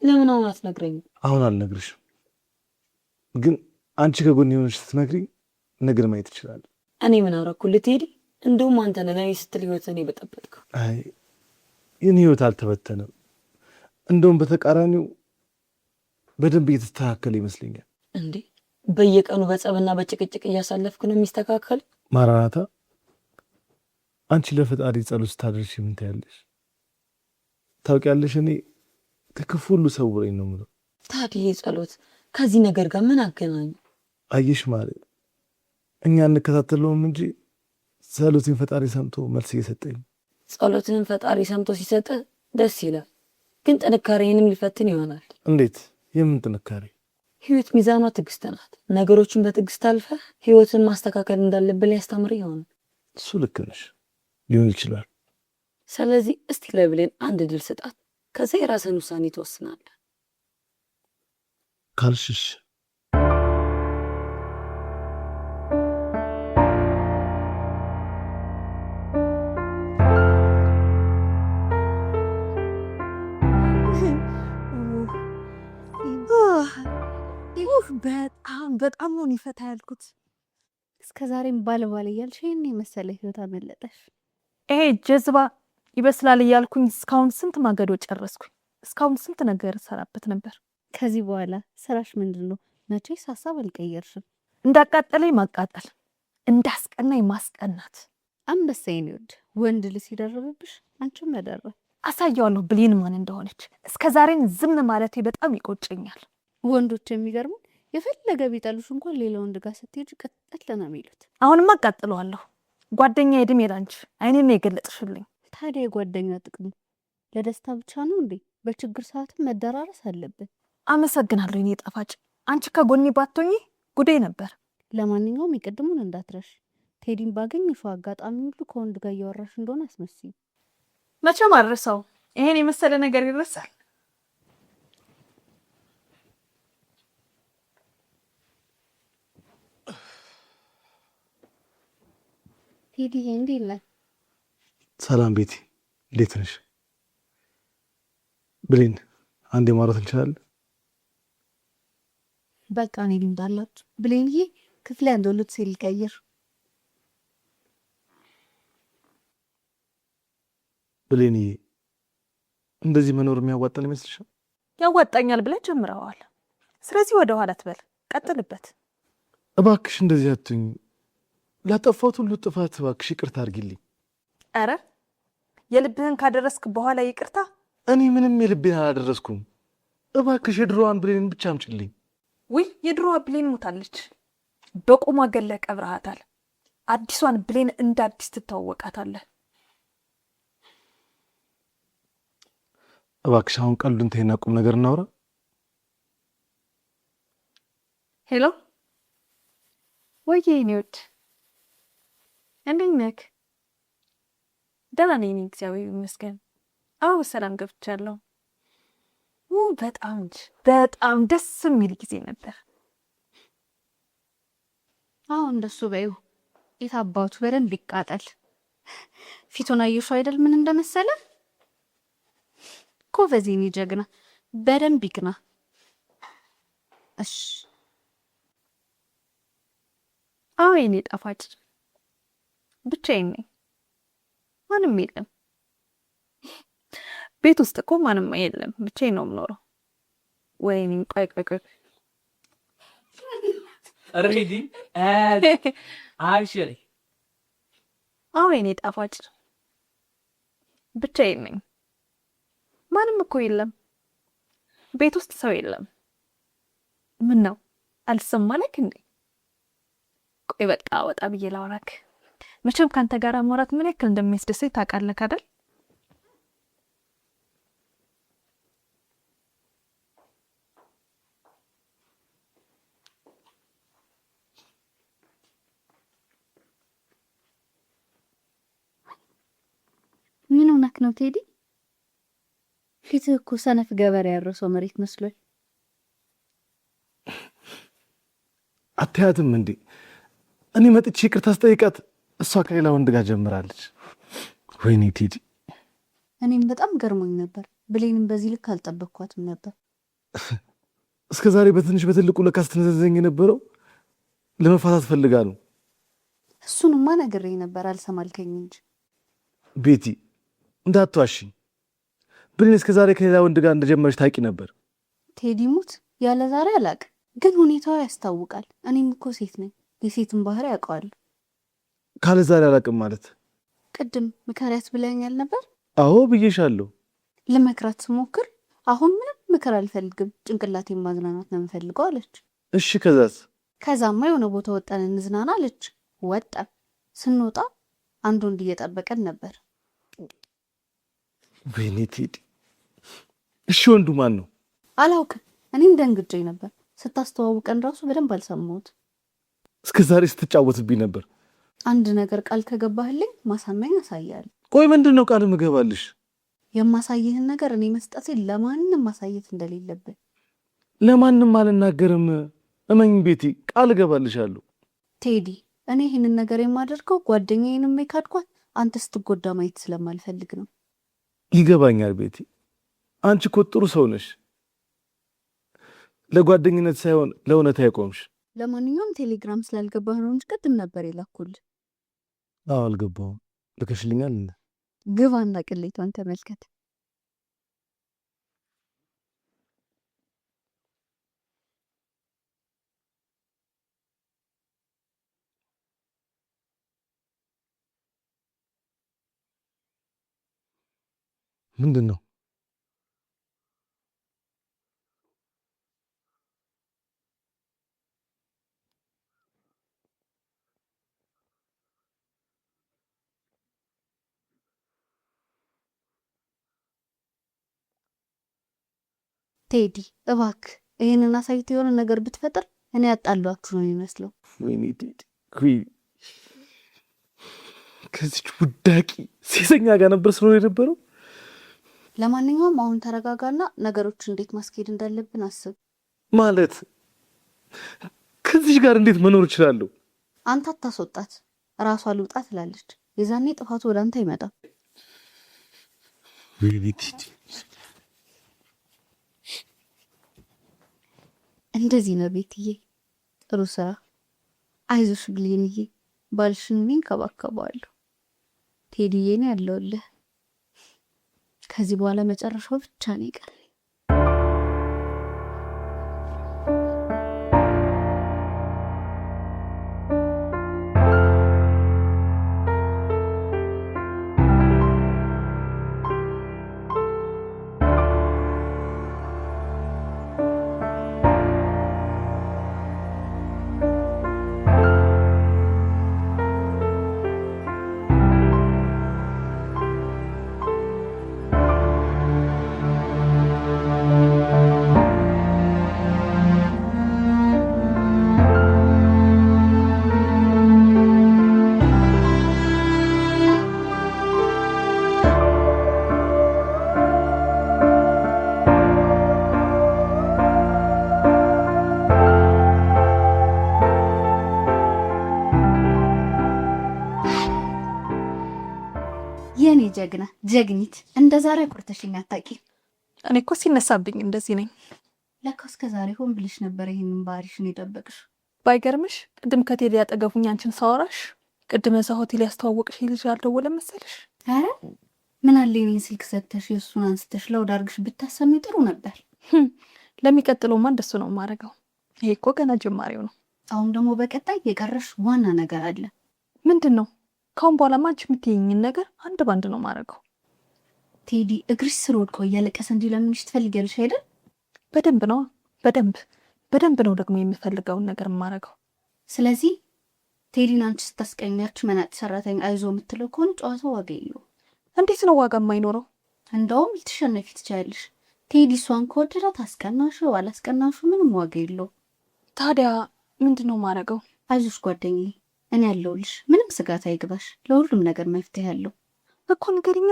ለምን አሁን አትነግረኝም? አሁን አልነግርሽም፣ ግን አንቺ ከጎን የሆነች ስትነግሪኝ ነገር ማየት ትችላለህ። እኔ ምን አደረኩልህ ቴዲ? እንደውም አንተ ነህ ለእኔ ስትል ህይወትን የበጠበጥከው። አይ የኔ ህይወት አልተበተነም። እንደውም በተቃራኒው በደንብ እየተስተካከለ ይመስለኛል። እንዴ በየቀኑ በጸብና በጭቅጭቅ እያሳለፍክ ነው የሚስተካከል? ማራናታ፣ አንቺ ለፈጣሪ ጸሎት ስታደርሺ ምን ታያለሽ? ታውቂያለሽ እኔ ከክፉ ሁሉ ሰውረኝ ነው የምለው። ታዲያ ጸሎት ከዚህ ነገር ጋር ምን አገናኙ? አየሽ ማለት እኛ እንከታተለውም እንጂ ጸሎትን ፈጣሪ ሰምቶ መልስ እየሰጠኝ። ጸሎትን ፈጣሪ ሰምቶ ሲሰጥ ደስ ይላል፣ ግን ጥንካሬንም ሊፈትን ይሆናል። እንዴት? የምን ጥንካሬ? ህይወት ሚዛኗ ትዕግስት ናት። ነገሮችን በትዕግስት አልፈህ ህይወትን ማስተካከል እንዳለብን ሊያስተምር ይሆናል። እሱ ልክ ነሽ፣ ሊሆን ይችላል። ስለዚህ እስቲ ለብሌን አንድ ድል ስጣት፣ ከዛ የራስን ውሳኔ ትወስናለህ። ካልሽሽ በጣም ነው ይፈታ ያልኩት። እስከ ዛሬም ባለባለ እያልሽ ይህን የመሰለ ህይወት አመለጠሽ። ይሄ ጀዝባ ይበስላል እያልኩኝ እስካሁን ስንት ማገዶ ጨረስኩኝ። እስካሁን ስንት ነገር እሰራበት ነበር። ከዚህ በኋላ ስራሽ ምንድን ነው? መቼስ ሀሳብ አልቀየርሽም። እንዳቃጠለኝ ማቃጠል፣ እንዳስቀናኝ ማስቀናት። አንበሳዬን ይወድ ወንድ ልጅ ሲደርብብሽ አንቺም መደረብ። አሳየዋለሁ ብሌን ማን እንደሆነች። እስከ ዛሬን ዝም ማለቴ በጣም ይቆጨኛል። ወንዶች የሚገርሙ የፈለገ ቢጠሉሽ እንኳን ሌላ ወንድ ጋር ስትሄጂ ቀጥል ነው የሚሉት። አሁንማ አቃጥለዋለሁ። ጓደኛ እድሜ ላንቺ አይኔን ነው የገለጥሽልኝ። ታዲያ የጓደኛ ጥቅሙ ለደስታ ብቻ ነው እንዴ? በችግር ሰዓትም መደራረስ አለብን። አመሰግናለሁ የኔ ጣፋጭ። አንቺ ከጎኔ ባትሆኚ ጉዴ ነበር። ለማንኛውም የቅድሙን እንዳትረሽ። ቴዲን ባገኘሽው አጋጣሚ ሁሉ ከወንድ ጋር እያወራሽ እንደሆነ አስመስይ። መቼም አልረሳው። ይሄን የመሰለ ነገር ይረሳል? ቴዲ እንዴት ነህ? ሰላም ቤቲ፣ እንዴት ነሽ? ብሌን አንዴ ማውራት እንችላለን? በቃ እኔ ልምዳላችሁ። ብሌንዬ ክፍል ያለው ልብስ ሊቀይር። ብሌንዬ እንደዚህ መኖር የሚያዋጣን ይመስልሻል? ያዋጣኛል ብለህ ጀምረዋል። ስለዚህ ወደ ኋላ ትበል፣ ቀጥልበት። እባክሽ እንደዚህ አትሁኝ። ላጠፋሁት ሁሉ ጥፋት እባክሽ ይቅርታ አድርጊልኝ። አረ የልብህን ካደረስክ በኋላ ይቅርታ? እኔ ምንም የልቤን አላደረስኩም። እባክሽ የድሮዋን ብሌንን ብቻ አምጪልኝ። ውይ የድሮዋ ብሌን ሞታለች። በቁሟ ገለህ ቀብረሃታል። አዲሷን ብሌን እንደ አዲስ ትተዋወቃታለህ። እባክሽ አሁን ቀልዱን ተይና ቁም ነገር እናውራ። ሄሎ ወይዬ የኔ ውድ እንዴት ነህ? ደህና ነኝ እግዚአብሔር ይመስገን። አዎ ሰላም ገብቻለሁ። በጣም ደስ የሚል ጊዜ ነበር። አዎ እንደሱ በይው። የት አባቱ በደንብ ይቃጠል። ፊቱን አየሽው አይደል ምን እንደመሰለ? ኮቨዚኒ ጀግና በደንብ ይግና። እሺ አዎ የኔ ጣፋጭ ብቻዬን ነኝ። ማንም የለም ቤት ውስጥ እኮ ማንም የለም። ብቻዬን ነው የምኖረው። ወይኔ ቆይ ሪዲ አብሽሪ። አዎ የኔ ጣፋጭ ብቻዬን ነኝ። ማንም እኮ የለም ቤት ውስጥ ሰው የለም። ምን ነው አልሰማለክ እንዴ? ቆይ በቃ ወጣ ብዬ ላውራክ። መቼም ካንተ ጋር ማውራት ምን ያክል እንደሚያስደስተኝ ታውቃለህ አይደል? ምን ሆነክ ነው ቴዲ? ፊትህ እኮ ሰነፍ ገበሬ ያረሰው መሬት መስሎኝ። አታያትም እንዴ? እኔ መጥቼ ይቅርታ ስጠይቃት እሷ ከሌላ ወንድ ጋር ጀምራለች። ወይኔ ቴዲ፣ እኔም በጣም ገርሞኝ ነበር። ብሌንም በዚህ ልክ አልጠበቅኳትም ነበር። እስከ ዛሬ በትንሽ በትልቁ ለካ ስትነዘዘኝ የነበረው ለመፋታት ፈልጋ ነው። እሱንማ ነግሬኝ ነበር አልሰማልከኝ እንጂ። ቤቲ እንዳትዋሽኝ፣ ብሌን እስከ ዛሬ ከሌላ ወንድ ጋር እንደጀመረች ታውቂ ነበር። ቴዲ ሙት ያለ ዛሬ አላውቅም፣ ግን ሁኔታው ያስታውቃል። እኔም እኮ ሴት ነኝ፣ የሴትን ባህሪ ያውቀዋለሁ። ካለ ዛሬ አላውቅም ማለት ቅድም ምከሪያት ብለኛል ነበር። አዎ ብዬሻለሁ። ለመክራት ስሞክር አሁን ምንም ምክር አልፈልግም፣ ጭንቅላቴን ማዝናናት ነው የምፈልገው አለች። እሺ ከዛስ? ከዛማ የሆነ ቦታ ወጣን እንዝናና አለች። ወጣን። ስንወጣ አንድ ወንድ እየጠበቀን ነበር። ወይኔ ቴዲ። እሺ ወንዱ ማን ነው? አላውቅም። እኔም ደንግጬ ነበር። ስታስተዋውቀን ራሱ በደንብ አልሰማሁት። እስከ ዛሬ ስትጫወትብኝ ነበር። አንድ ነገር ቃል ከገባህልኝ ማሳመኝ አሳያለሁ። ቆይ ምንድን ነው ቃል ምገባልሽ? የማሳይህን ነገር እኔ መስጠቴ ለማንም ማሳየት እንደሌለብን። ለማንም አልናገርም። እመኝ ቤቲ፣ ቃል እገባልሻለሁ። ቴዲ፣ እኔ ይህንን ነገር የማደርገው ጓደኛዬንም የካድኳት አንተ ስትጎዳ ማየት ስለማልፈልግ ነው። ይገባኛል ቤቲ፣ አንቺ እኮ ጥሩ ሰው ነሽ። ለጓደኝነት ሳይሆን ለእውነት አይቆምሽ። ለማንኛውም ቴሌግራም ስላልገባህ ነው እንጂ ቅድም ነበር የላኩልህ። አዎ አልገባሁም። ልከሽልኛል? ግባና ቅሌቷን ተመልከት። ምንድን ነው? ቴዲ እባክህ ይህንን አሳይቶ የሆነ ነገር ብትፈጥር እኔ ያጣሏችሁ ነው የሚመስለው። ወይኔ ቴዲ፣ ከዚች ውዳቂ ሴሰኛ ጋር ነበር ስኖር የነበረው። ለማንኛውም አሁን ተረጋጋና ነገሮች እንዴት ማስኬድ እንዳለብን አስብ። ማለት ከዚች ጋር እንዴት መኖር እችላለሁ? አንተ አታስወጣት፣ ራሷ ልውጣ ትላለች። የዛኔ ጥፋቱ ወደ አንተ ይመጣል። እንደዚህ ነው ቤትዬ። ጥሩ ስራ። አይዞሽ ብሌንዬ፣ ባልሽን እንከባከበዋለሁ። ቴዲዬ ነው ያለውልህ። ከዚህ በኋላ መጨረሻው ብቻ ነው ይቀር። የኔ ጀግና ጀግኒት፣ እንደ ዛሬ አኩርተሽኝ አታውቂም። እኔ እኮ ሲነሳብኝ እንደዚህ ነኝ። ለካ እስከ ዛሬ ሆን ብልሽ ነበር ይሄንን ባህሪሽን የጠበቅሽ። ባይገርምሽ ቅድም ከቴዲ ያጠገቡኝ አንቺን ሳወራሽ ቅድም እዛ ሆቴል ያስተዋወቅሽ ልጅ አልደወለም መሰለሽ? ኧረ ምን አለ የኔን ስልክ ዘግተሽ የእሱን አንስተሽ ለውድ አድርግሽ ብታሰሚ ጥሩ ነበር። ለሚቀጥለውማ እንደሱ ነው የማደርገው። ይሄ እኮ ገና ጅማሬው ነው። አሁን ደግሞ በቀጣይ የቀረሽ ዋና ነገር አለ። ምንድን ነው? ካሁን በኋላማ አንቺ የምትይኝን ነገር አንድ ባንድ ነው ማድረገው። ቴዲ እግርሽ ስር ወድቆ እያለቀሰ እንዲለምንሽ ትፈልጊያለሽ አይደል? በደንብ ነው፣ በደንብ ነው ደግሞ የምፈልገውን ነገር የማደርገው። ስለዚህ ቴዲን አንቺ ስታስቀኛች መናጭ ሰራተኛ አይዞ የምትለው ከሆነ ጨዋታው ዋጋ የለውም። እንዴት ነው ዋጋ የማይኖረው? እንደውም ልትሸነፊ ትችያለሽ። ቴዲ እሷን ከወደዳት አስቀናሹ አላስቀናሹ ምንም ዋጋ የለውም። ታዲያ ምንድን ነው ማድረገው? አይዞሽ ጓደኛዬ፣ እኔ ያለሁልሽ። ምንም ስጋት አይግባሽ። ለሁሉም ነገር መፍትሄ ያለው እኮ ንገሪኛ።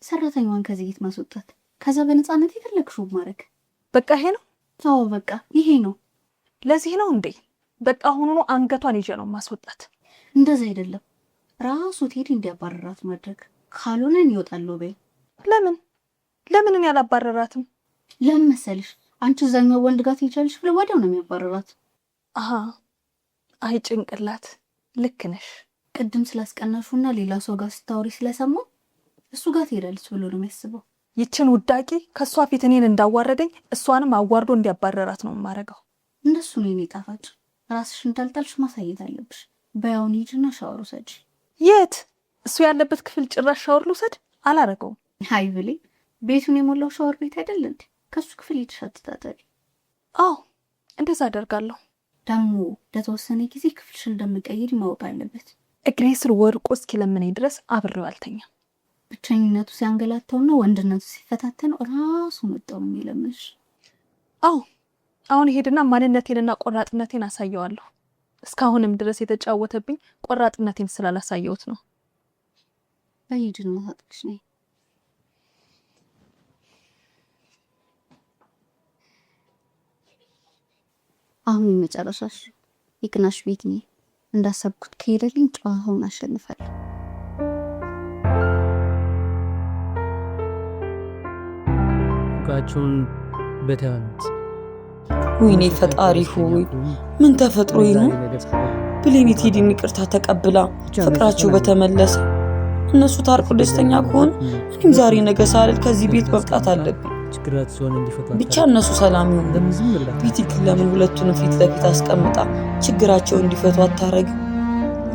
ሰራተኛዋን ከዚህ ቤት ማስወጣት፣ ከዛ በነፃነት የፈለግሽውን ማድረግ። በቃ ይሄ ነው? አዎ በቃ ይሄ ነው። ለዚህ ነው እንዴ? በቃ አሁኑኑ አንገቷን ይዤ ነው ማስወጣት። እንደዛ አይደለም፣ ራሱ ቴዲ እንዲያባረራት ማድረግ። ካልሆነ እኔ እወጣለሁ በይ። ለምን እኔ አላባረራትም? ለምን መሰልሽ? አንቺ እዛኛው ወንድ ጋር ትሄጃለሽ ብሎ ወዲያው ነው የሚያባረራት። አሀ፣ አይ ጭንቅላት፣ ልክ ነሽ። ቅድም ስላስቀናሹና ሌላ ሰው ጋር ስታወሪ ስለሰማው እሱ ጋር ትሄዳለች ብሎ ነው የሚያስበው። ይችን ውዳቂ ከእሷ ፊት እኔን እንዳዋረደኝ እሷንም አዋርዶ እንዲያባረራት ነው የማደርገው። እንደሱ ነው የኔ ጣፋጭ። ራስሽ እንዳልጣልሽ ማሳየት አለብሽ። በያውን ሂጂና ሻወር ውሰጂ። የት? እሱ ያለበት ክፍል ጭራሽ ሻወር ልውሰድ አላረገውም። አይ ብሌን ቤቱን የሞላው ሻወር ቤት አይደል እንዴ? ከሱ ክፍል ይተሻተታል። አዎ እንደዛ አደርጋለሁ። ደግሞ ለተወሰነ ጊዜ ክፍልሽን እንደምቀይር ማወቅ አለበት። እግሬ ስር ወድቆ እስኪለምነኝ ድረስ አብሬው አልተኛም። ብቸኝነቱ ሲያንገላታውና ወንድነቱ ሲፈታተን ራሱ መጣው የሚለምንሽ። አዎ አሁን ሄድና ማንነቴንና ቆራጥነቴን አሳየዋለሁ። እስካሁንም ድረስ የተጫወተብኝ ቆራጥነቴን ስላላሳየሁት ነው። በሂድን ማታጥቅሽ ነኝ። አሁን መጨረሻሽ ይቅናሽ ቤትዬ። እንዳሰብኩት ከሄደልኝ ጨዋታውን አሸንፋለሁ። ፍቅራቸውን በተመት ወይኔ ፈጣሪ ሆይ ምን ተፈጥሮኝ ነው? ብሌን ቴዲን ይቅርታ ተቀብላ ፍቅራቸው በተመለሰ እነሱ ታርቆ ደስተኛ ከሆነ እኔም ዛሬ ነገ ሳልል ከዚህ ቤት መውጣት አለብኝ። ብቻ እነሱ ሰላም ይሁኑ። ቤቲ ግን ለምን ሁለቱንም ፊት ለፊት አስቀምጣ ችግራቸው እንዲፈቱ አታረግ?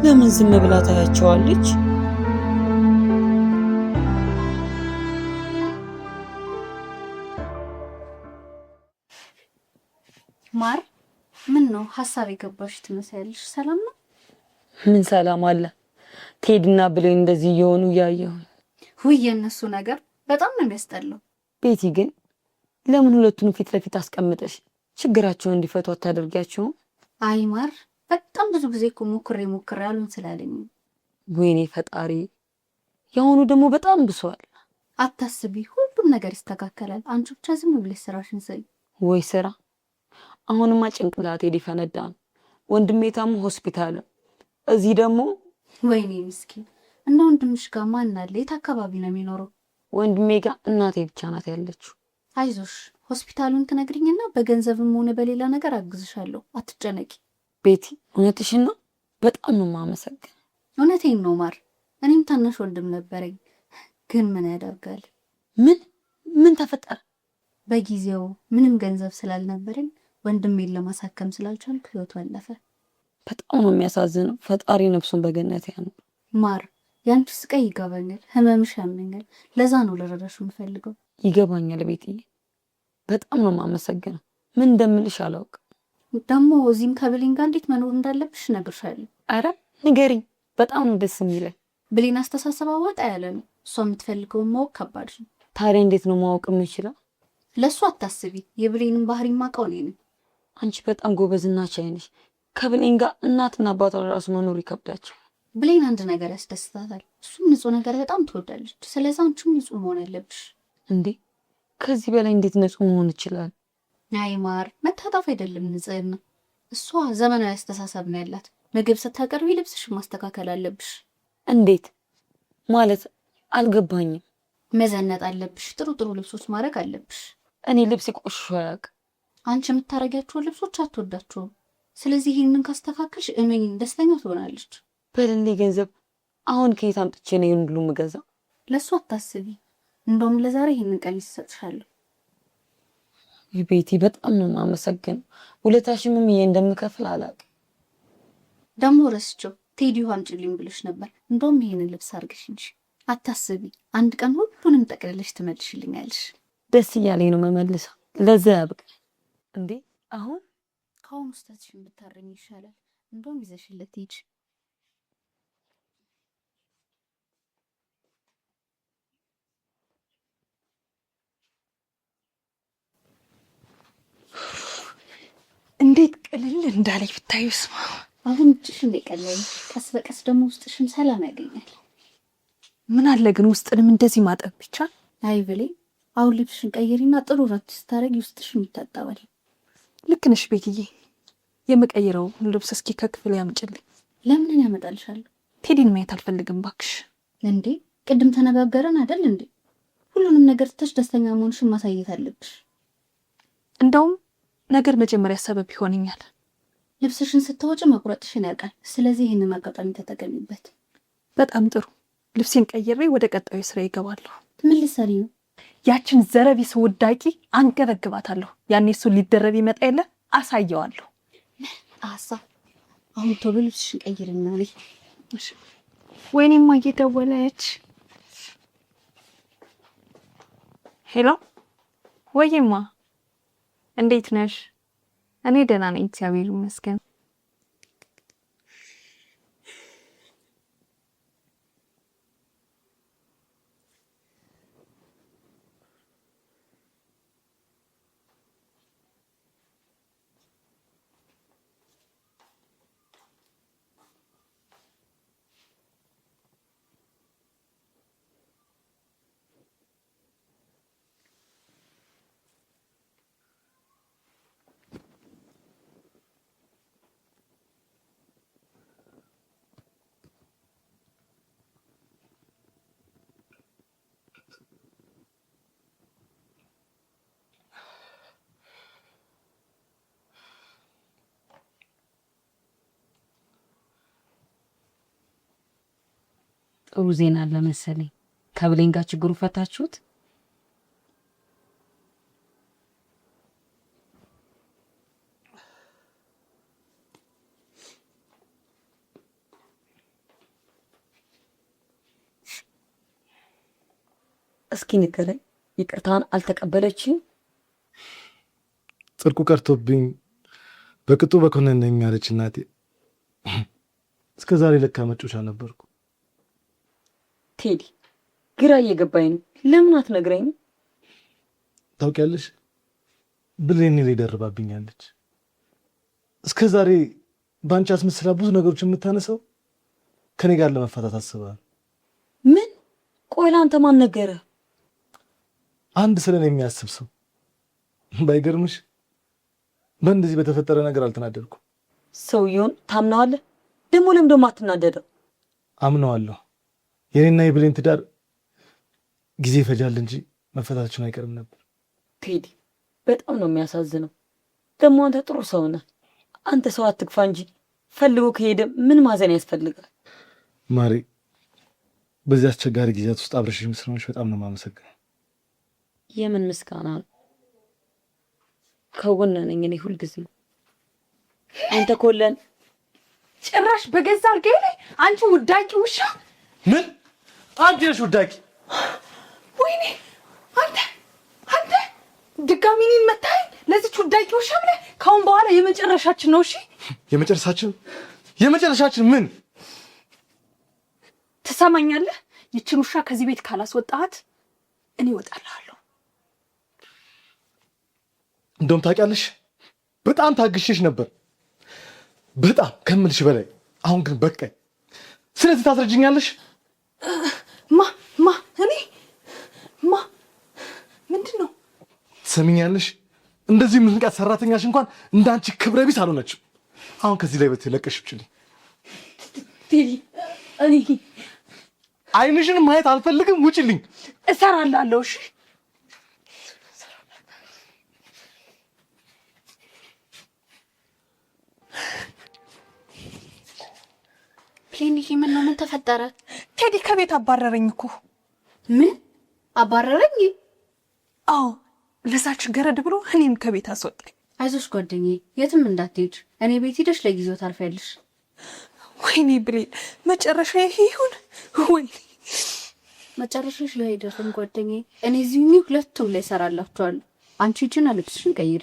ለምን ዝም ብላ ታያቸዋለች? ማር ምን ነው ሐሳብ የገባሽ ትመስያለሽ? ሰላም ነው? ምን ሰላም አለ? ቴዲና ብሌን እንደዚህ እየሆኑ እያየሁ ውይ የእነሱ ነገር በጣም ነው የሚያስጠላው። ቤቲ ግን ለምን ሁለቱንም ፊት ለፊት አስቀምጠሽ ችግራቸውን እንዲፈቱ አታደርጊያቸውም? አይ ማር በጣም ብዙ ጊዜ እኮ ሞክሬ አሉን ስላለኝ። ወይኔ ፈጣሪ የአሁኑ ደግሞ በጣም ብሷል። አታስቢ፣ ሁሉም ነገር ይስተካከላል። አንቺ ብቻ ዝም ብለሽ ስራሽን ስሪ። ወይ ስራ! አሁንማ ጭንቅላቴ ሊፈነዳ ነው። ወንድሜ ታሞ ሆስፒታል፣ እዚህ ደግሞ ወይኔ ምስኪን። እና ወንድምሽ ጋር ማን አለ? የት አካባቢ ነው የሚኖረው? ወንድሜ ጋር እናቴ ብቻ ናት ያለችው። አይዞሽ፣ ሆስፒታሉን ትነግሪኝና በገንዘብም ሆነ በሌላ ነገር አግዝሻለሁ። አትጨነቂ። ቤቲ እውነትሽን ነው? በጣም ነው የማመሰግነው። እውነቴን ነው ማር። እኔም ታናሽ ወንድም ነበረኝ፣ ግን ምን ያደርጋል። ምን ተፈጠረ? በጊዜው ምንም ገንዘብ ስላልነበረኝ ወንድሜን ለማሳከም ስላልቻልኩ ህይወቱ አለፈ። በጣም ነው የሚያሳዝነው። ፈጣሪ ነፍሱን በገነት ያኑር። ማር ያንቺ ስቃይ ይገባኛል፣ ህመምሽ ያመኛል። ለዛ ነው ልረዳሽ የምፈልገው። ይገባኛል ቤትዬ፣ በጣም ነው የማመሰግነው። ምን እንደምልሽ አላውቅም። ደግሞ እዚህም ከብሌን ጋር እንዴት መኖር እንዳለብሽ እነግርሻለሁ። አረ ንገሪኝ፣ በጣም ነው ደስ የሚለኝ። ብሌን አስተሳሰብ ወጣ ያለ ነው። እሷ የምትፈልገውን ማወቅ ከባድ ነው። ታዲያ እንዴት ነው ማወቅ የምችለው? ለእሱ አታስቢ፣ የብሌንን ባህሪ ማውቀው እኔ ነኝ። አንቺ በጣም ጎበዝና ቻይ ነሽ። ከብሌን ጋር እናትና አባቷ ራሱ መኖር ይከብዳቸው። ብሌን አንድ ነገር ያስደስታታል፣ እሱም ንጹህ ነገር በጣም ትወዳለች። ስለዚህ አንቺም ንጹህ መሆን አለብሽ። እንዴ ከዚህ በላይ እንዴት ንጹህ መሆን ይችላል? አይ ማር፣ መታጠፍ አይደለም ንጽህና። እሷ ዘመናዊ አስተሳሰብ ነው ያላት። ምግብ ስታቀርቢ ልብስሽን ማስተካከል አለብሽ። እንዴት ማለት? አልገባኝም። መዘነጥ አለብሽ። ጥሩ ጥሩ ልብሶች ማድረግ አለብሽ። እኔ ልብስ ቆሽሾ አያውቅም። አንቺ የምታረጊያቸውን ልብሶች አትወዳቸውም። ስለዚህ ይህንን ካስተካከልሽ እመኝኝ ደስተኛ ትሆናለች። በሌሌ ገንዘብ አሁን ከየት አምጥቼ ነው ይሄን ሁሉ የምገዛው? ለእሱ አታስቢ። እንደውም ለዛሬ ይህንን ቀሚስ እሰጥሻለሁ። ቤቲ በጣም ነው የማመሰግነው። ውለታሽንም ይሄ እንደምከፍል አላውቅም። ደግሞ ረስቼው ቴዲ አምጪልኝ ብለሽ ነበር። እንደውም ይሄንን ልብስ አድርገሽ እንጂ አታስቢ። አንድ ቀን ሁሉንም ጠቅልለሽ ትመልሽልኛለሽ። ደስ እያለኝ ነው መመልሰው። ለዛ ያብቅ። እንዴ አሁን ከአሁኑ ስህተትሽን ብታረሚ ይሻላል። እንደውም ይዘሽለት ሂጂ። እንዴት ቅልል እንዳለኝ ብታዩስ። አሁን እጅሽ እንደቀለለ፣ ቀስ በቀስ ደግሞ ውስጥሽም ሰላም ያገኛል። ምን አለ ግን ውስጥንም እንደዚህ ማጠብ ይቻል? አይ ብሌን፣ አሁን ልብስሽን ቀይሪና ጥሩ ረት ስታረጊ ውስጥሽም ይታጠባል። ልክ ነሽ ቤትዬ። የምቀይረው ልብስ እስኪ ከክፍል ያምጭልኝ። ለምን ያመጣልሻለሁ? ቴዲን ማየት አልፈልግም ባክሽ። እንዴ ቅድም ተነጋገረን አይደል እንዴ? ሁሉንም ነገር ትተሽ ደስተኛ መሆንሽን ማሳየት አለብሽ። እንደውም ነገር መጀመሪያ ሰበብ ይሆንኛል። ልብስሽን ስትወጪ መቁረጥሽን ያውቃል። ስለዚህ ይህንን አጋጣሚ ተጠቀሚበት። በጣም ጥሩ። ልብሴን ቀይሬ ወደ ቀጣዩ ስራ ይገባለሁ። ምን ልትሰሪ ነው? ያችን ዘረቢስ ውዳቂ አንገበግባታለሁ። ያኔ እሱ ሊደረብ ይመጣ የለ አሳየዋለሁ። አሳ አሁን ቶሎ ልብስሽን ቀይርና ነይ። እሺ ወይኔማ እየደወለች። ሄሎ ወይማ እንዴት ነሽ? እኔ ደህና ነኝ እግዚአብሔር ይመስገን። ጥሩ ዜና አለ መሰለኝ። ከብሌን ጋር ችግሩ ፈታችሁት? እስኪ ንገረኝ፣ ይቅርታን አልተቀበለችም? ጽድቁ ቀርቶብኝ በቅጡ በኮነነኝ አለች እናቴ። እስከ ዛሬ ለካ መጮቻ ነበርኩ። ቴዲ ግራ እየገባኝ ነው። ለምን አትነግረኝም? ታውቂያለሽ፣ ብሌን ላይ ደርባብኛለች። እስከ ዛሬ በአንቺ አስመስላ ብዙ ነገሮች የምታነሳው ከኔ ጋር ለመፋታት አስባል። ምን? ቆይ ለአንተ ማን ነገረህ? አንድ ስለኔ የሚያስብ ሰው። ባይገርምሽ በእንደዚህ በተፈጠረ ነገር አልተናደድኩም። ሰውየውን ታምነዋለህ? ደግሞ ለምን ደሞ አትናደደው? አምነዋለሁ። የኔና የብሌን ትዳር ጊዜ ይፈጃል እንጂ መፈታታችን አይቀርም ነበር። ቴዲ በጣም ነው የሚያሳዝነው። ደግሞ አንተ ጥሩ ሰው ነህ። አንተ ሰው አትግፋ እንጂ ፈልጎ ከሄደ ምን ማዘን ያስፈልጋል? ማሪ፣ በዚህ አስቸጋሪ ጊዜያት ውስጥ አብረሽኝ ስለሆንሽ በጣም ነው የማመሰግነው። የምን ምስጋና ነው? ከጎነ ነኝ እኔ ሁልጊዜ። አንተ ኮለን ጭራሽ በገዛ አልጋ ላይ አንቺ ውዳቂ ውሻ! ምን? አንቺ ነሽ ውዳቂ? ወይኔ አንተ ድጋሚ እኔን መታኝ ለዚች ውዳቂ ውሻ ብለህ። ካሁን በኋላ የመጨረሻችን ነው። እሺ የመጨረሻችን ምን? ትሰማኛለህ? ይችን ውሻ ከዚህ ቤት ካላስወጣት እኔ እወጣልሃለሁ። እንደውም ታውቂያለሽ፣ በጣም ታግሼሽ ነበር፣ በጣም ከምልሽ በላይ። አሁን ግን በቃኝ። ስለዚህ ታስረጅኛለሽ? እኔ ምንድን ነው? ትሰሚኛለሽ? እንደዚህ የምትንቃት ሰራተኛሽ እንኳን እንዳንቺ ክብረ ቢስ አልሆነችም። አሁን ከዚህ ላይ ለቀሽ ውጭልኝ። እኔ አይንሽን ማየት አልፈልግም። ውጭልኝ። እሰራላለሁ። እሺ ፕሌንዬ፣ ምን ተፈጠረ? ቴዲ ከቤት አባረረኝ እኮ። ምን አባረረኝ? አዎ፣ ለዛች ገረድ ብሎ እኔን ከቤት አስወጣኝ። አይዞሽ ጓደኛዬ፣ የትም እንዳትሄጂ። እኔ ቤት ሄደሽ ለጊዜው ታርፊያለሽ። ወይኔ ብሌን፣ መጨረሻ ይሄ ይሁን? ወይኔ መጨረሻሽ ላይ አይደርስም ጓደኛዬ። እኔ እዚሁ ሁለቱም ላይ እሰራላችኋለሁ። አንቺ ሂጂና ልብስሽን ቀይሪ።